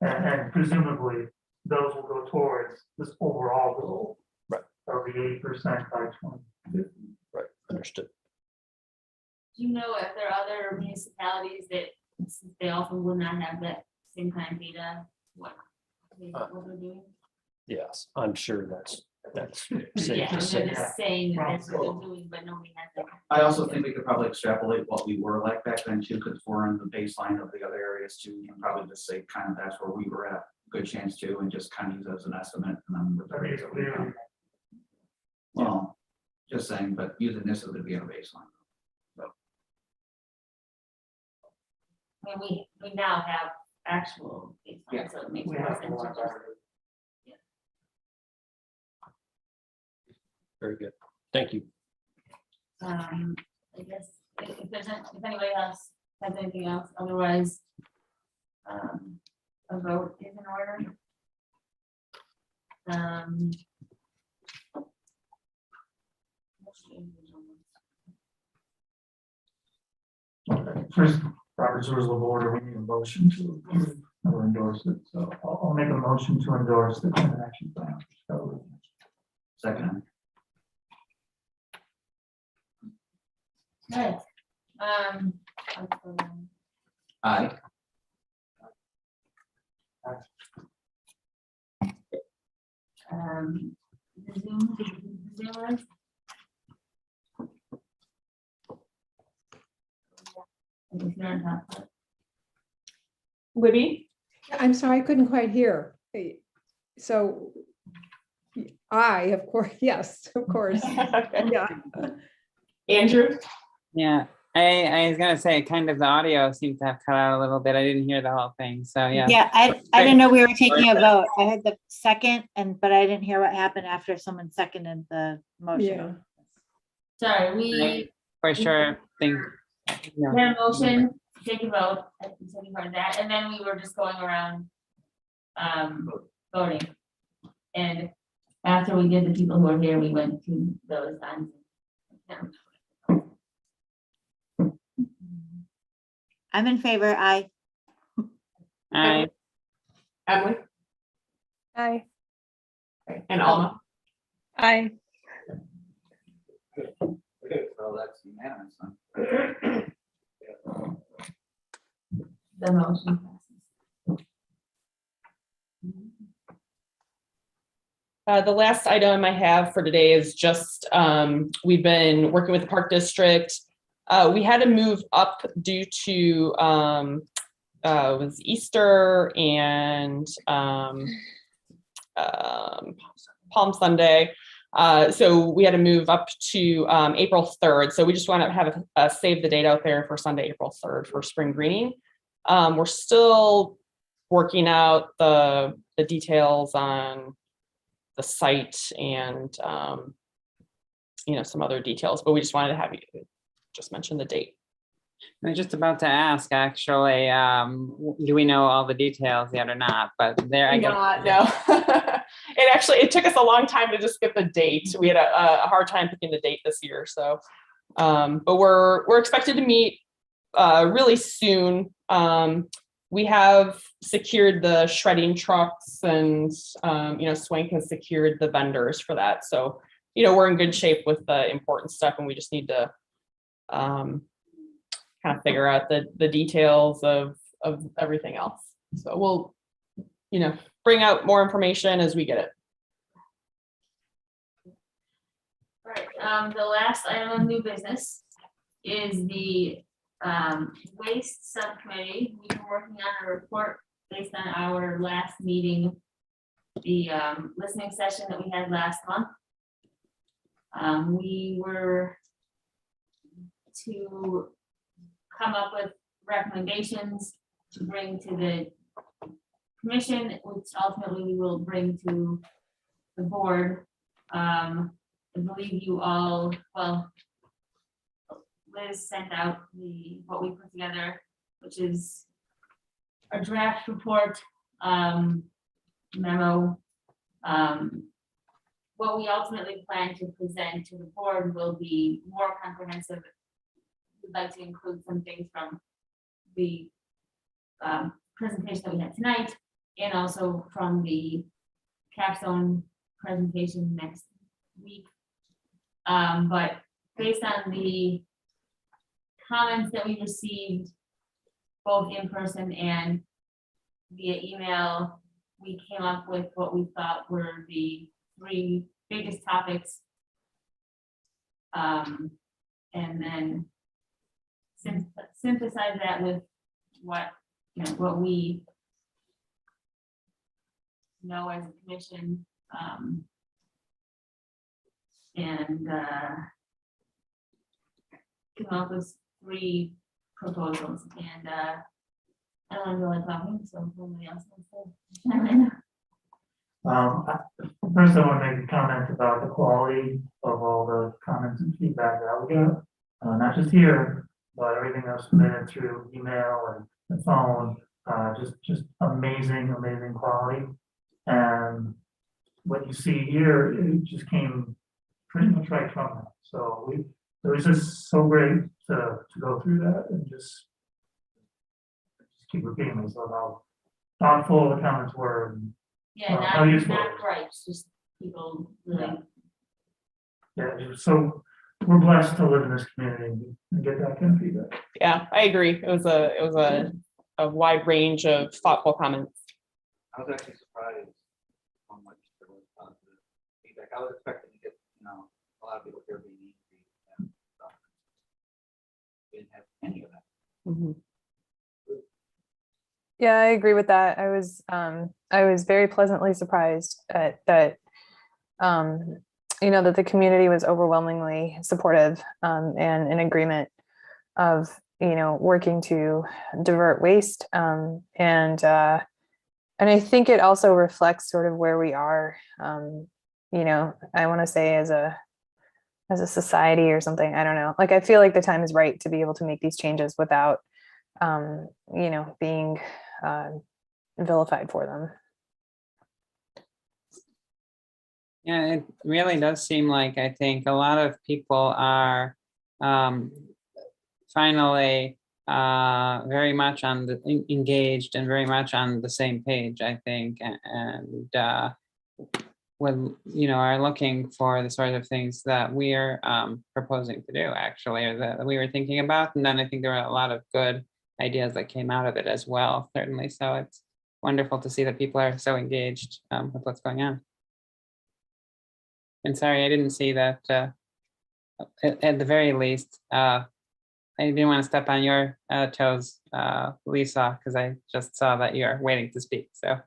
And presumably, those will go towards this overall goal. Right. Of the 80% by 2050. Right, understood. Do you know if there are other municipalities that, since they also would not have that same kind of data, what they're doing? Yes, I'm sure that's safe Yeah, to and say. they're just saying that that's what they're doing, but nobody has that. I also think we could probably extrapolate what we were like back then too, because we're in the baseline of the other areas too. You can probably just say kind of that's where we were at, good chance too, and just kind of use it as an estimate. And then with the rates that we got. Well, just saying, but using this as the beginning baseline. I mean, we now have actual baseline, so it makes We more have sense. to to watch just- our. Very good. Thank you. I guess if there's, if anybody else has anything else, otherwise, a vote is in order. Okay, first, Robert's Rules of Order, we need a motion to approve or endorse it, so I'll make a motion to endorse the climate action plan. So, Second, Right. aye. The Zoom is. If you're on top of it. Libby? I'm sorry, I couldn't quite hear. So I, of course, yes, of course, yeah. Andrew? Yeah, I was gonna say, kind of the audio seemed to have cut out a little bit. I didn't hear the whole thing, so yeah. Yeah, I didn't know we were taking a vote. I heard the second but I didn't hear what happened after someone seconded the Yeah. motion. Sorry, we For sure, think. had a motion, to take a vote, at the second part of that, and then we were just going around voting. And after we did the people who are here, we went to those on. I'm in favor. Aye. I, Emily? Aye. And Alma? I, So that's unanimous. Huh? The motion passes. The last item I have for today is just, we've been working with the Park District. We had to move up due to it was Easter and Palm Sunday. So we had to move up to April 3rd. So we just want to have a save the date out there for Sunday, April 3rd for spring greening. We're still working out the details on the site and some other details, but we just wanted to have you just mention the date. I was just about to ask, actually, do we know all the details yet or not? But there, I guess. No. It took us a long time to just get the date. We had a hard time picking the date this year. So, but we're expected to meet really soon. We have secured the shredding trucks and, Swank has secured the vendors for that. So, we're in good shape with the important stuff and we just need to kind of figure out the details of everything else. So we'll, bring out more information as we get it. All right, the last item of new business is the waste subcommittee. We've been working on a report based on our last meeting, the listening session that we had last month. We were to come up with recommendations to bring to the commission, which ultimately we will bring to the board. I believe you all, well, Liz sent out what we put together, which is a draft report, memo. What we ultimately plan to present to the board will be more comprehensive. We'd like to include some things from the presentation that we had tonight, and also from the capstone presentation next week. But based on the comments that we received, both in person and via email, we came up with what we thought were the 3 biggest topics. And then synthesize that with what, what we know as a commission, and come up with 3 proposals. And I don't really talking, so nobody else wants to chime in. First, I want to make a comment about the quality of all the comments and feedback that we got, not just here, but everything that was submitted through email and the phone. Just amazing quality. And what you see here, it just came pretty much right from that. So it was just so great to go through that and just keep repeating myself how thoughtful the comments were. And, Yeah, how useful. not gripes, just people really. yeah, so we're blessed to live in this community and get that kind of feedback. Yeah, I agree. It was a wide range of thoughtful comments. I was actually surprised how much there was positive feedback. I was expecting to get, a lot of people here being angry and stuff. Didn't have any of that. Mhm. Yeah, I agree with that. I was very pleasantly surprised at that, that the community was overwhelmingly supportive, and in agreement of, working to divert waste. And I think it also reflects sort of where we are, I want to say as a society or something. I don't know. Like, I feel like the time is right to be able to make these changes without, being vilified for them. Yeah, it really does seem like, I think a lot of people are finally very much engaged and very much on the same page, I think, and when are looking for the sort of things that we are proposing to do, actually, or that we were thinking about. And then I think there were a lot of good ideas that came out of it as well, certainly. So it's wonderful to see that people are so engaged with what's going on. And sorry, I didn't see that at the very least. I didn't want to step on your toes, Lisa, because I just saw that you're waiting to speak. So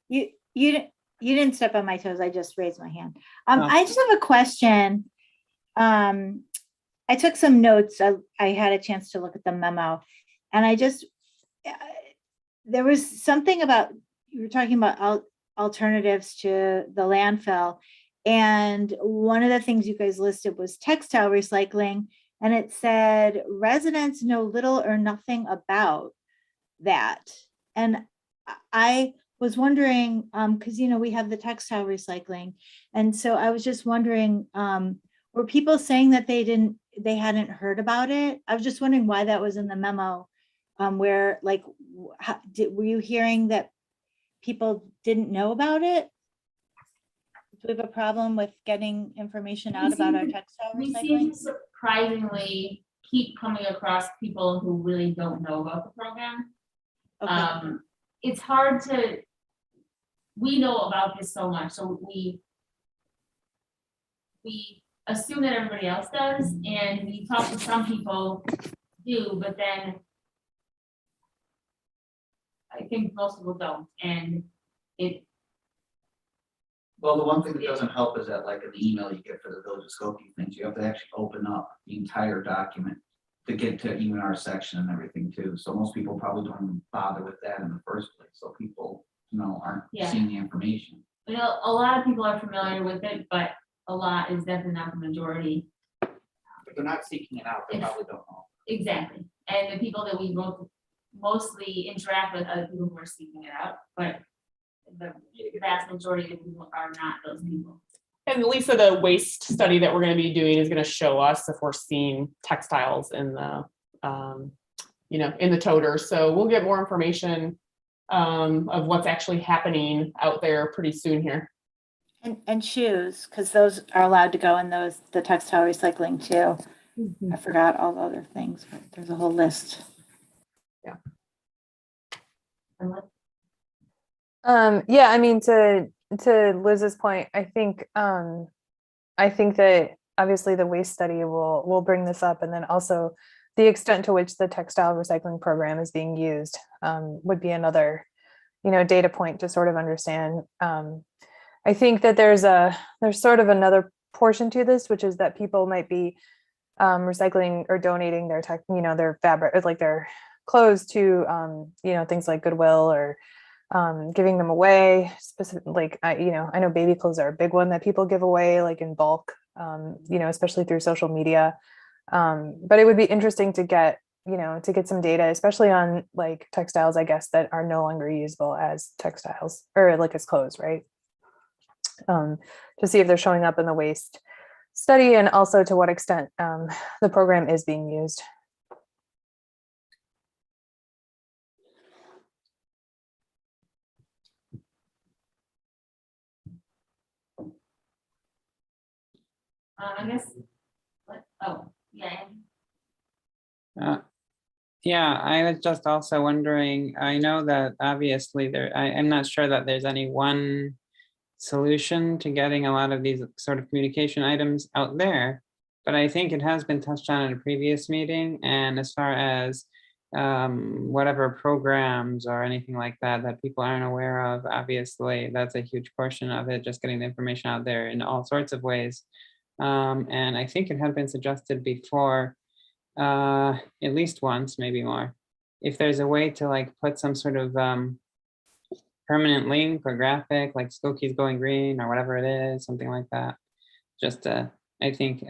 You didn't step on my toes. I just raised my hand. Oh. I just have a question. I took some notes. I had a chance to look at the memo, and there was something about, you were talking about alternatives to the landfill. And one of the things you guys listed was textile recycling. And it said residents know little or nothing about that. And I was wondering, because, we have the textile recycling. And so I was just wondering, were people saying that they hadn't heard about it? I was just wondering why that was in the memo, where, like, were you hearing that people didn't know about it? Do we have a problem with getting information out about our textile We recycling? seem to surprisingly keep coming across people who really don't know about the program. Okay. It's hard to, we know about this so much, so we assume that everybody else does, and we talk to some people do, but then I think most people don't, and Well, the one thing that doesn't help is that, like, in the email you get for the village of Skokie things, you have to actually open up the entire document to get to even our section and everything too. So most people probably don't even bother with that in the first place. So people, aren't seeing the information. a lot of people are familiar with it, but a lot is definitely not the majority. If they're not seeking it out, they probably don't know. Exactly. And the people that we mostly interact with are the people who are seeking it out, but the vast majority of people are not those people. And Lisa, the waste study that we're going to be doing is going to show us if we're seeing textiles in the, in the toter. So we'll get more information of what's actually happening out there pretty soon here. And shoes, because those are allowed to go in the textile recycling too. I forgot all the other things, but there's a whole list. Yeah, I mean, to Liz's point, I think that obviously the waste study will bring this up, and then also the extent to which the textile recycling program is being used would be another, data point to sort of understand. I think that there's sort of another portion to this, which is that people might be recycling or donating their their fabric, or like their clothes to things like Goodwill, or giving them away. Specifically, like I know baby clothes are a big one that people give away, like in bulk, especially through social media. But it would be interesting to get some data, especially on like textiles, I guess, that are no longer usable as textiles or like as clothes, right? To see if they're showing up in the waste study, and also to what extent the program is being used. I guess, oh, yeah. Yeah, I was just also wondering, I know that obviously I'm not sure that there's any one solution to getting a lot of these sort of communication items out there, but I think it has been touched on in a previous meeting. And as far as whatever programs or anything like that people aren't aware of, obviously that's a huge portion of it, just getting the information out there in all sorts of ways. And I think it had been suggested before, at least once, maybe more, if there's a way to like put some sort of permanent link or graphic, like Skoki's going green or whatever it is, something like that. Just I think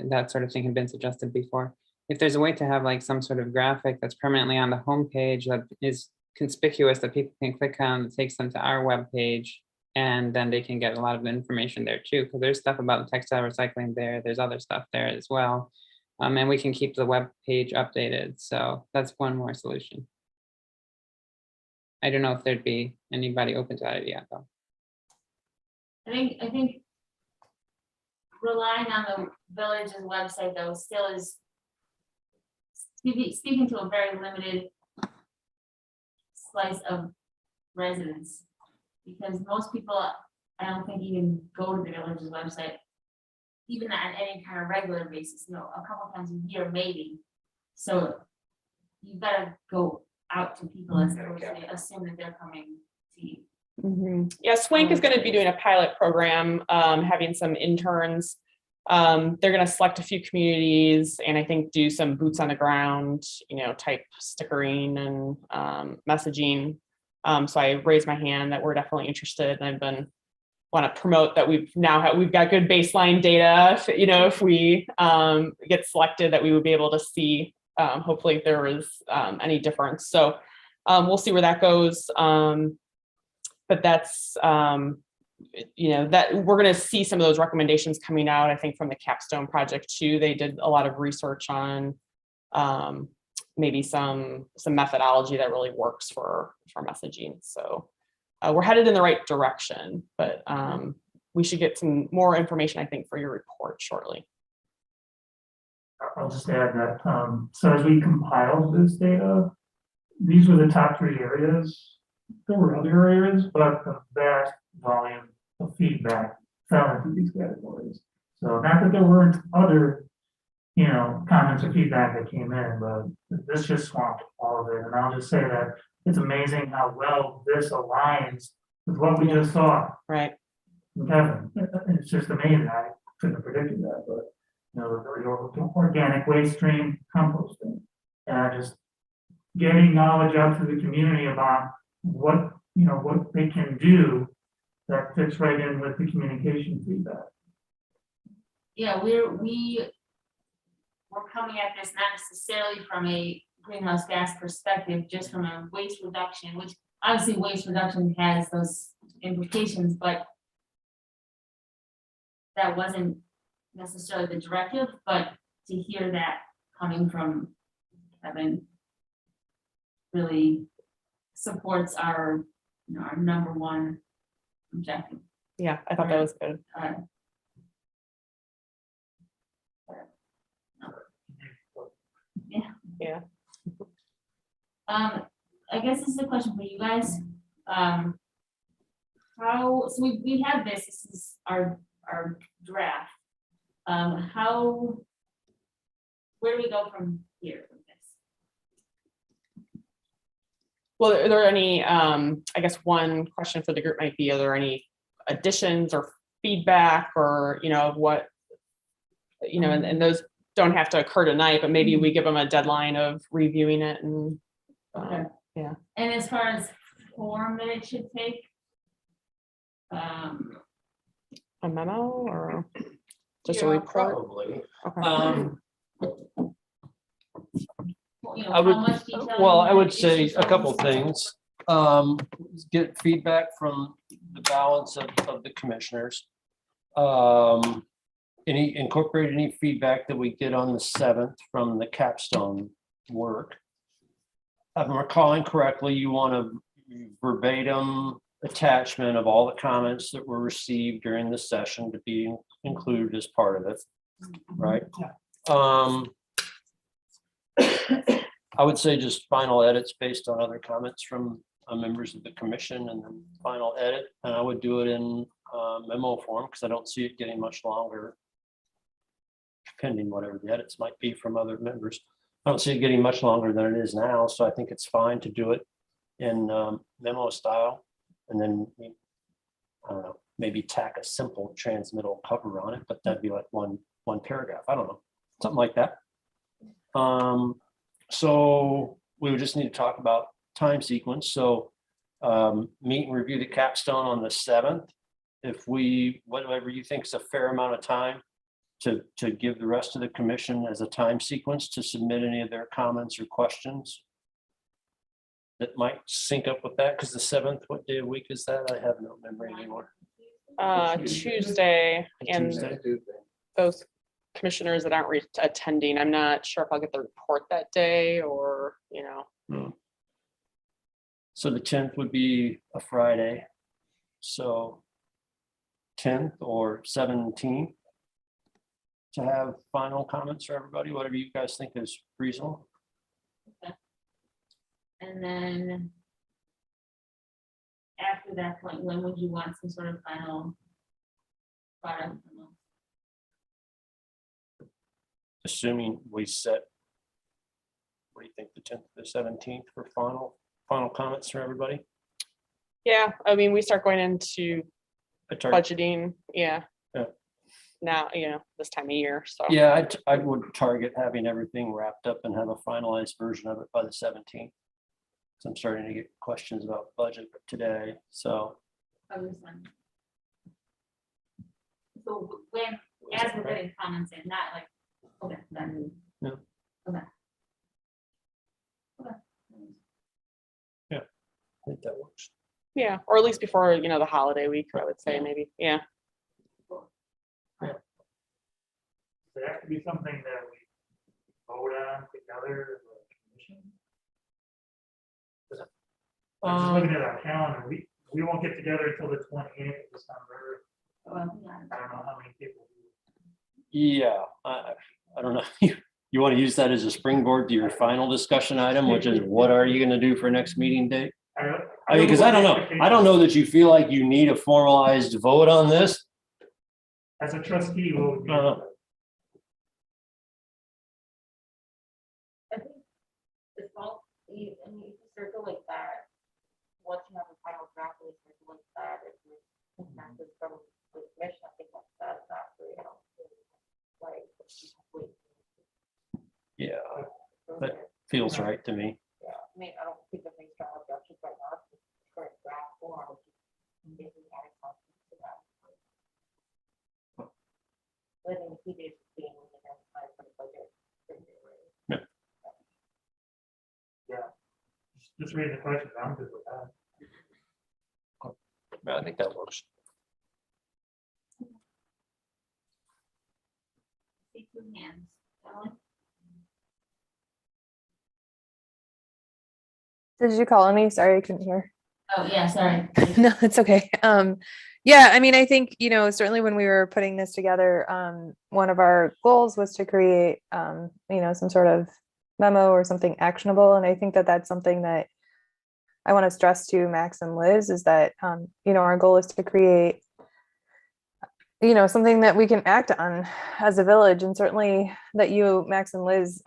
that sort of thing had been suggested before. If there's a way to have like some sort of graphic that's permanently on the homepage that is conspicuous, that people can click on, that takes them to our webpage, and then they can get a lot of information there too, because there's stuff about textile recycling there. There's other stuff there as well. And we can keep the web page updated. So that's one more solution. I don't know if there'd be anybody open to that idea though. I think relying on the village's website though still is speaking to a very limited slice of residents, because most people, I don't think, even go to the village's website, even on any kind of regular basis, a couple times a year maybe. So you've got to go out to people as opposed to assume that they're coming to you. Yeah, Swank is going to be doing a pilot program, having some interns. They're going to select a few communities and I think do some boots on the ground, type stickering and messaging. So I raised my hand that we're definitely interested, and I've want to promote that we've got good baseline data. If we get selected, that we would be able to see hopefully if there is any difference. So we'll see where that goes. But that's that we're going to see some of those recommendations coming out, I think, from the Capstone project too. They did a lot of research on maybe some methodology that really works for messaging. So we're headed in the right direction, but we should get some more information, I think, for your report shortly. I'll just add that, so as we compiled this data, these were the top 3 areas. There were other areas, but the vast volume of feedback fell into these categories. So not that there weren't other, comments or feedback that came in, but this just swamped all of it. And I'll just say that it's amazing how well this aligns with what we just saw. Right. Kevin, it's just amazing. I couldn't have predicted that, but the organic waste stream composting, and just getting knowledge out to the community about what they can do that fits right in with the communication feedback. Yeah, we're coming at this not necessarily from a greenhouse gas perspective, just from a waste reduction, which obviously waste reduction has those implications, but that wasn't necessarily the directive, but to hear that coming from Kevin really supports our, you know, our number one objective. Yeah, I thought that was good. Yeah. Yeah. I guess this is a question for you guys. How, so we have this is our draft. Where do we go from here with this? Well, are there any, I guess one question for the group might be, are there any additions or feedback or, you know, what, you know, and those don't have to occur tonight, but maybe we give them a deadline of reviewing it and, Okay. yeah. And as far as form that it should take? A memo or just a Yeah, report? Probably. Okay. You know, I would, how much detail you well, I want, would say issues a couple from- things. Get feedback from the balance of the commissioners. Incorporate any feedback that we get on the 7th from the capstone work. If I'm recalling correctly, you want a verbatim attachment of all the comments that were received during the session to be included as part of it, right? I would say just final edits based on other comments from members of the commission and then final edit. And I would do it in memo form because I don't see it getting much longer, pending whatever the edits might be from other members. I don't see it getting much longer than it is now. So I think it's fine to do it in memo style. And then, I don't know, maybe tack a simple transmittal cover on it, but that'd be like one paragraph. I don't know, something like that. So we would just need to talk about time sequence. So meet and review the capstone on the 7th. If whatever you think is a fair amount of time to give the rest of the commission as a time sequence to submit any of their comments or questions that might sync up with that, because the 7th, what day of week is that? I have no memory anymore. Tuesday, and Tuesday. those commissioners that aren't attending, I'm not sure if I'll get the report that day or, you know. So the 10th would be a Friday. So 10th or 17th to have final comments for everybody, whatever you guys think is reasonable. And then after that point, when would you want some sort of final product? Assuming we set, what do you think, the 10th, the 17th for final comments from everybody? Yeah, I mean, we start going into A target. budgeting, yeah. Yeah. Now, you know, this time of year, so. Yeah, I would target having everything wrapped up and have a finalized version of it by the 17th. So I'm starting to get questions about budget today, so. So when, as we're getting comments in, not like, okay, then. Yeah. Okay. I think that works. Yeah, or at least before, you know, the holiday week, I would say, maybe, yeah. Does it have to be something that we vote on together as a commission? I'm just looking at our calendar, we won't get together until the 28th of December. I don't know how many people. Yeah, I don't know. You want to use that as a springboard to your final discussion item, which is what are you going to do for next meeting date? I mean, because I don't know. I don't know that you feel like you need a formalized vote on this. As a trustee, what would be? I think the fall, you circle like that. Once you have a final draft, you circle like that. If you consensus from the commission, I think that's really helpful. Like, Yeah, that feels right to me. yeah, I mean, I don't think the thing's strong objections right now. It's just current draft form. Basically adding something to that. Letting the key dates being, for the budget. Just reading the questions, I'm good with that. I think that works. See two hands. Ellen? Did you call on me? Sorry, I couldn't hear. Oh, yeah, sorry. No, it's okay. Yeah, I mean, I think, certainly when we were putting this together, one of our goals was to create, some sort of memo or something actionable. And I think that that's something that I want to stress to Max and Liz is that, our goal is to create, something that we can act on as a village, and certainly that you, Max and Liz,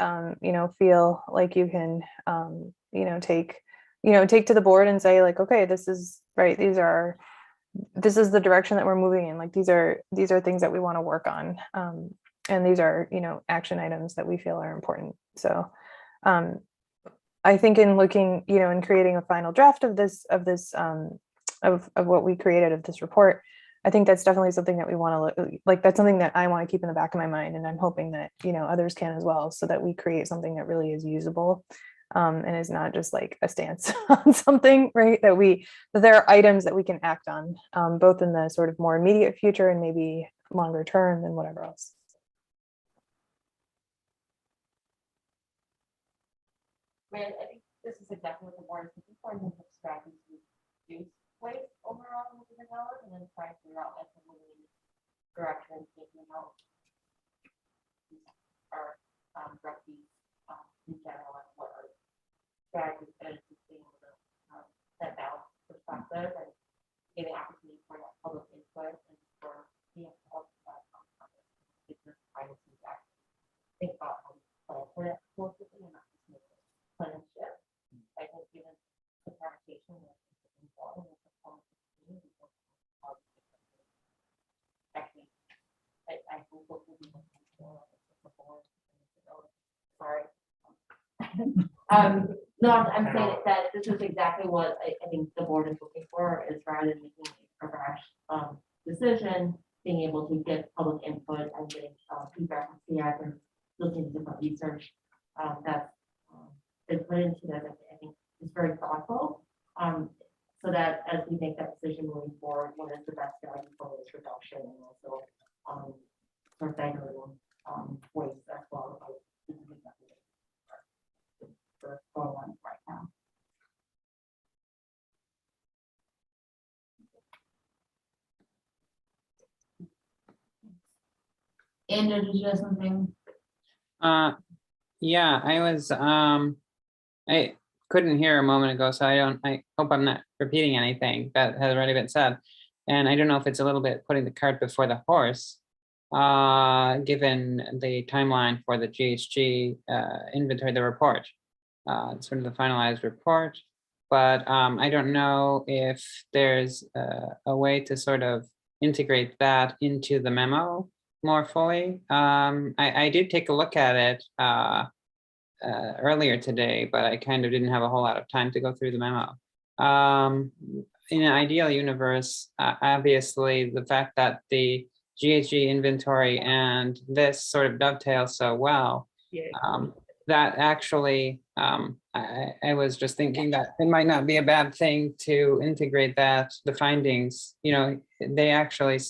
feel like you can, take to the board and say like, okay, this is right. This is the direction that we're moving in. Like, these are things that we want to work on. And these are, action items that we feel are important. So, I think in looking, in creating a final draft of this, of what we created of this report, I think that's definitely something that we want to like, that's something that I want to keep in the back of my mind. And I'm hoping that, others can as well, so that we create something that really is usable, and is not just like a stance on something, right? That there are items that we can act on, both in the sort of more immediate future and maybe longer term and whatever else. I think this is exactly what the board is looking for, and the strategy to reduce waste overall within the village, and then try to figure out like the moving direction, taking out our directly in general, and what our strategies and sustainable set balance perspective, and giving opportunity for that public input and for business privacy to actually think about how we plan for that holistically and not just make it plan and shift. I think given the conversation with involving the performance of the community, actually, I hope what we'll be looking for before. Sorry. No, I'm saying that this is exactly what I think the board is looking for, is rather than making a rash decision, being able to get public input and getting feedback from SEAC and looking at different research that's been put into that. I think is very thoughtful, so that as we make that decision moving forward, what is the best strategy for waste reduction, and also for segregating waste as well. This is exactly for one right now. Andrew, did you have something? Yeah, I couldn't hear a moment ago, so I hope I'm not repeating anything that has already been said. And I don't know if it's a little bit putting the cart before the horse, given the timeline for the GHG inventory, the report, sort of the finalized report. But I don't know if there's a way to sort of integrate that into the memo more fully. I did take a look at it earlier today, but I kind of didn't have a whole lot of time to go through the memo. In an ideal universe, obviously the fact that the GHG inventory and this sort of dovetail so well, that actually, I was just thinking that it might not be a bad thing to integrate that, the findings, they actually,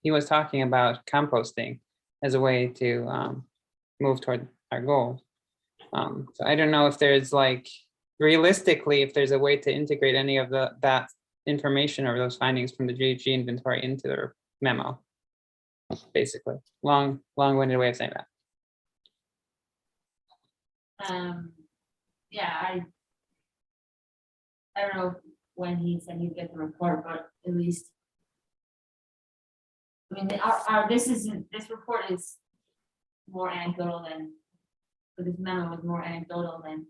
he was talking about composting as a way to move toward our goal. So I don't know if there's like, realistically, if there's a way to integrate any of that information or those findings from the GHG inventory into the memo. Basically, long-winded way of saying that. Yeah, I don't know when he said he'd get the report, but at least, I mean, this report is more anecdotal than, or this memo is more anecdotal than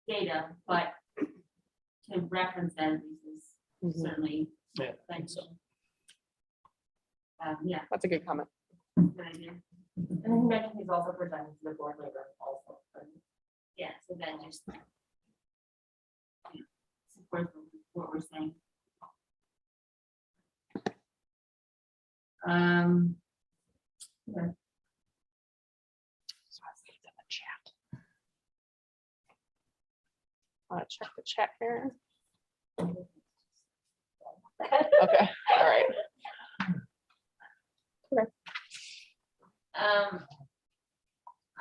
data, but to reference that at least is certainly. Yeah, I think so. Yeah, That's a good comment. good idea. And then he mentioned he's also presenting to the board later also. But yeah, so then just support what we're saying. Yeah. Check the chat here. Okay, all right.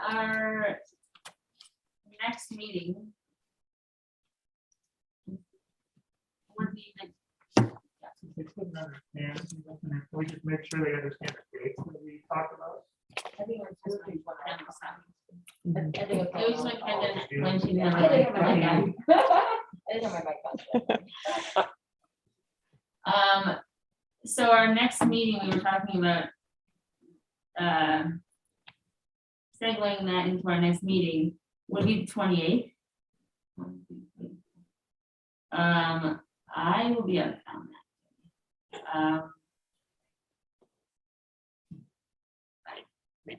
Our next meeting would be the, They couldn't understand, we just make sure they understand the dates that we talked about. I think it's just like what I understand. I think It was like kind of when she's I never. didn't have my So our next meeting, we were talking about segueing that into our next meeting would be the 28th. I will be out of town that day.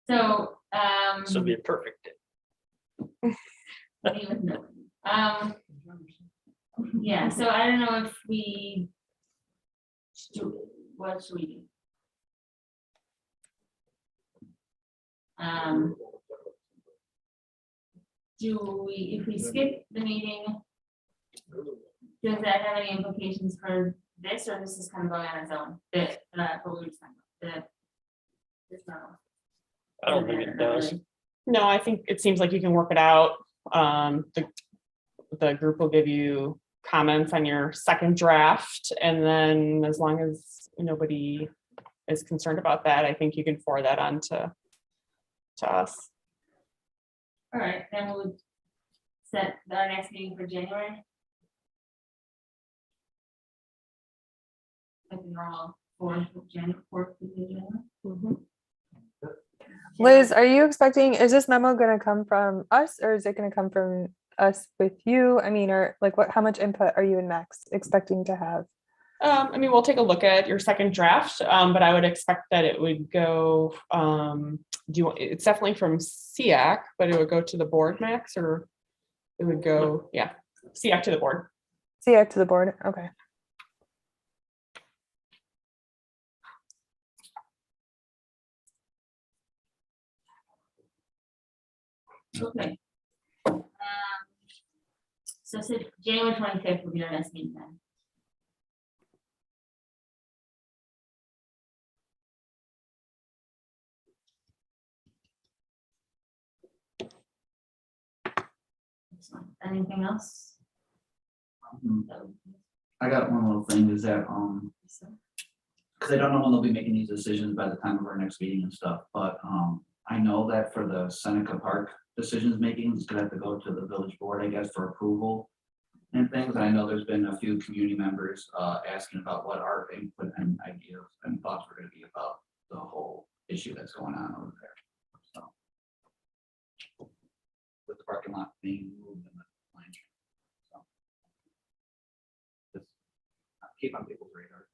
So, So it'd be a perfect day. yeah, so I don't know if we what should we do? Do we, if we skip the meeting, does that have any implications for this, or this is kind of going on its own? What we were just talking about, this not. I don't think it does. No, I think it seems like you can work it out. The group will give you comments on your second draft, and then as long as nobody is concerned about that, I think you can forward that on to us. All right, then we'll set our next meeting for January. Like the normal 4th of January. Liz, are you expecting, is this memo going to come from us or is it going to come from us with you? I mean, or like how much input are you and Max expecting to have? I mean, we'll take a look at your second draft, but I would expect that it would go, it's definitely from SEAC, but it would go to the board, Max, or it would go, yeah, SEAC to the board. SEAC to the board, okay. Okay. So January 25th will be our next meeting then. Anything else? I got one little thing is that, because I don't know when they'll be making these decisions by the time of our next meeting and stuff, but, I know that for the Seneca Park decisions making, it's gonna have to go to the village board, I guess, for approval and things. And I know there's been a few community members, asking about what our input and ideas and thoughts were gonna be about the whole issue that's going on over there. So, with the parking lot being moved and the line. So, just keep on people's radar.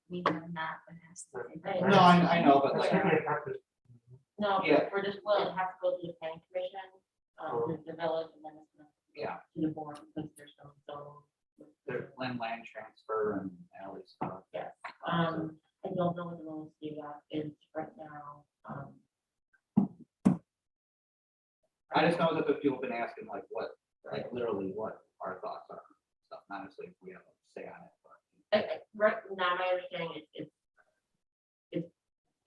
We have not been asked. No, I know, but like, No, Yeah. we're just, well, it has to go to the planning commission, the village, and then it's gonna yeah, to the board, because there's some zone. there's land transfer and alley stuff. Yes, I don't know what the rules do that is right now, I just know that the people have been asking like what, like literally what our thoughts are, stuff, not necessarily if we have a say on it, but. right now, my understanding is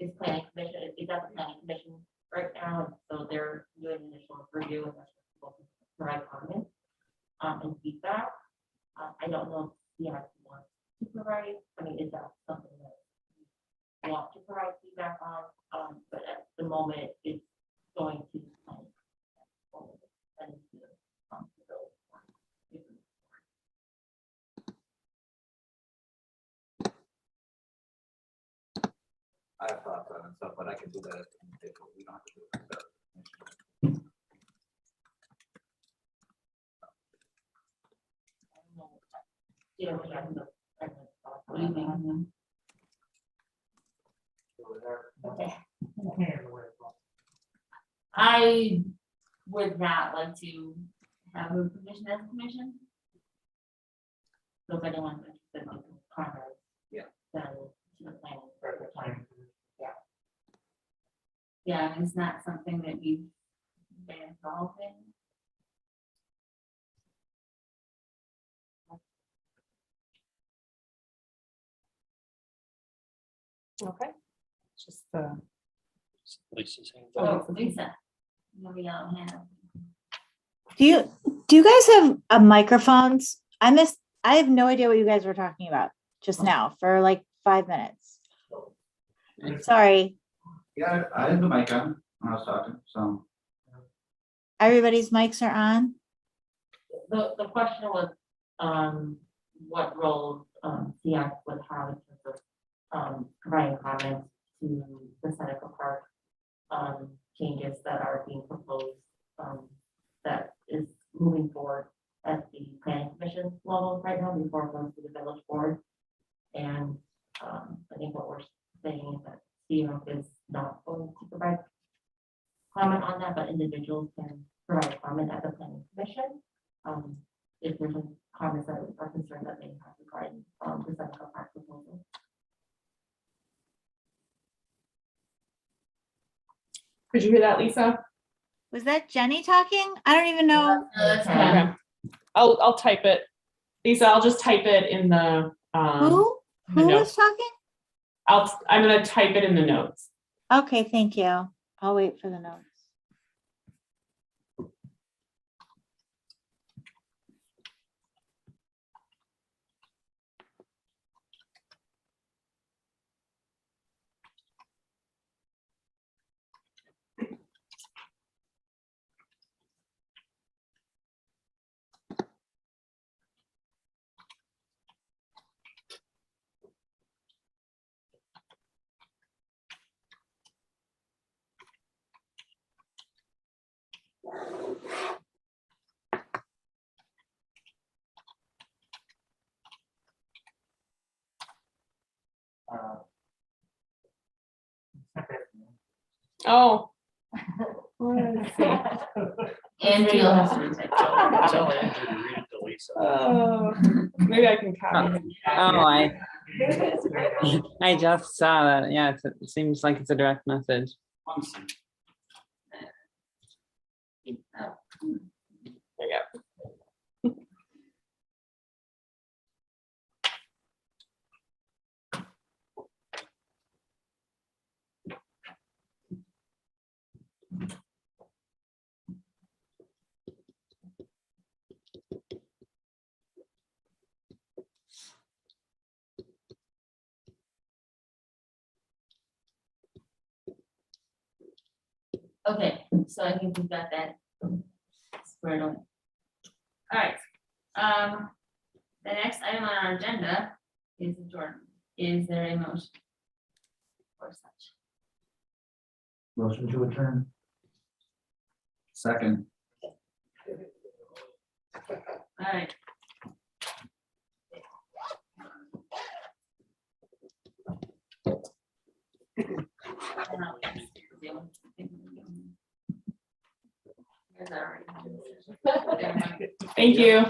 it's planning commission, it's at the planning commission right now, so they're doing initial review and that's what people provide comments and feedback. I don't know if you want to provide, I mean, is that something that you want to provide feedback on, but at the moment, it's going to planning. And I have thoughts on it and stuff, but I can do that. We don't have to do it. Yeah, we have the- what do you think? Okay. I would not like to have a position as a commission. So if anyone is interested in primary. Yeah. Then to the planning. Yeah. yeah, it's not something that we've been involved in. Okay. Just, Lisa's hand. Oh, Lisa. No yellow hand. Do you guys have microphones? I have no idea what you guys were talking about just now for like 5 minutes. Sorry, Yeah, I had the mic on when I was talking, so. everybody's mics are on. The question was, what role, SEAC would have in terms of, providing comments to the Seneca Park, changes that are being proposed, that is moving forward at the planning commission level right now before it goes to the village board. And, I think what we're saying is that SEAC is not going to provide comment on that, but individuals can provide comment at the planning commission. If there's some comments that are concerned that they have regarding the Seneca Park proposal. could you hear that, Lisa? Was that Jenny talking? I don't even know. That's Okay. I'll type it. Lisa, I'll just type it in the, Who the was notes. talking? I'm gonna type it in the notes. Okay, thank you. I'll wait for the notes. Oh. Andrew, you'll have to retype. Tell Andrew to read it to Lisa. Oh, maybe I can copy it. Oh, I just saw that. Yeah, it seems like it's a direct message. There you go. Okay, so I think we've got that squared away. All right, the next item on our agenda is adjournment. Is there a motion? Or such? Motion to adjourn. Second. All right. Thank you.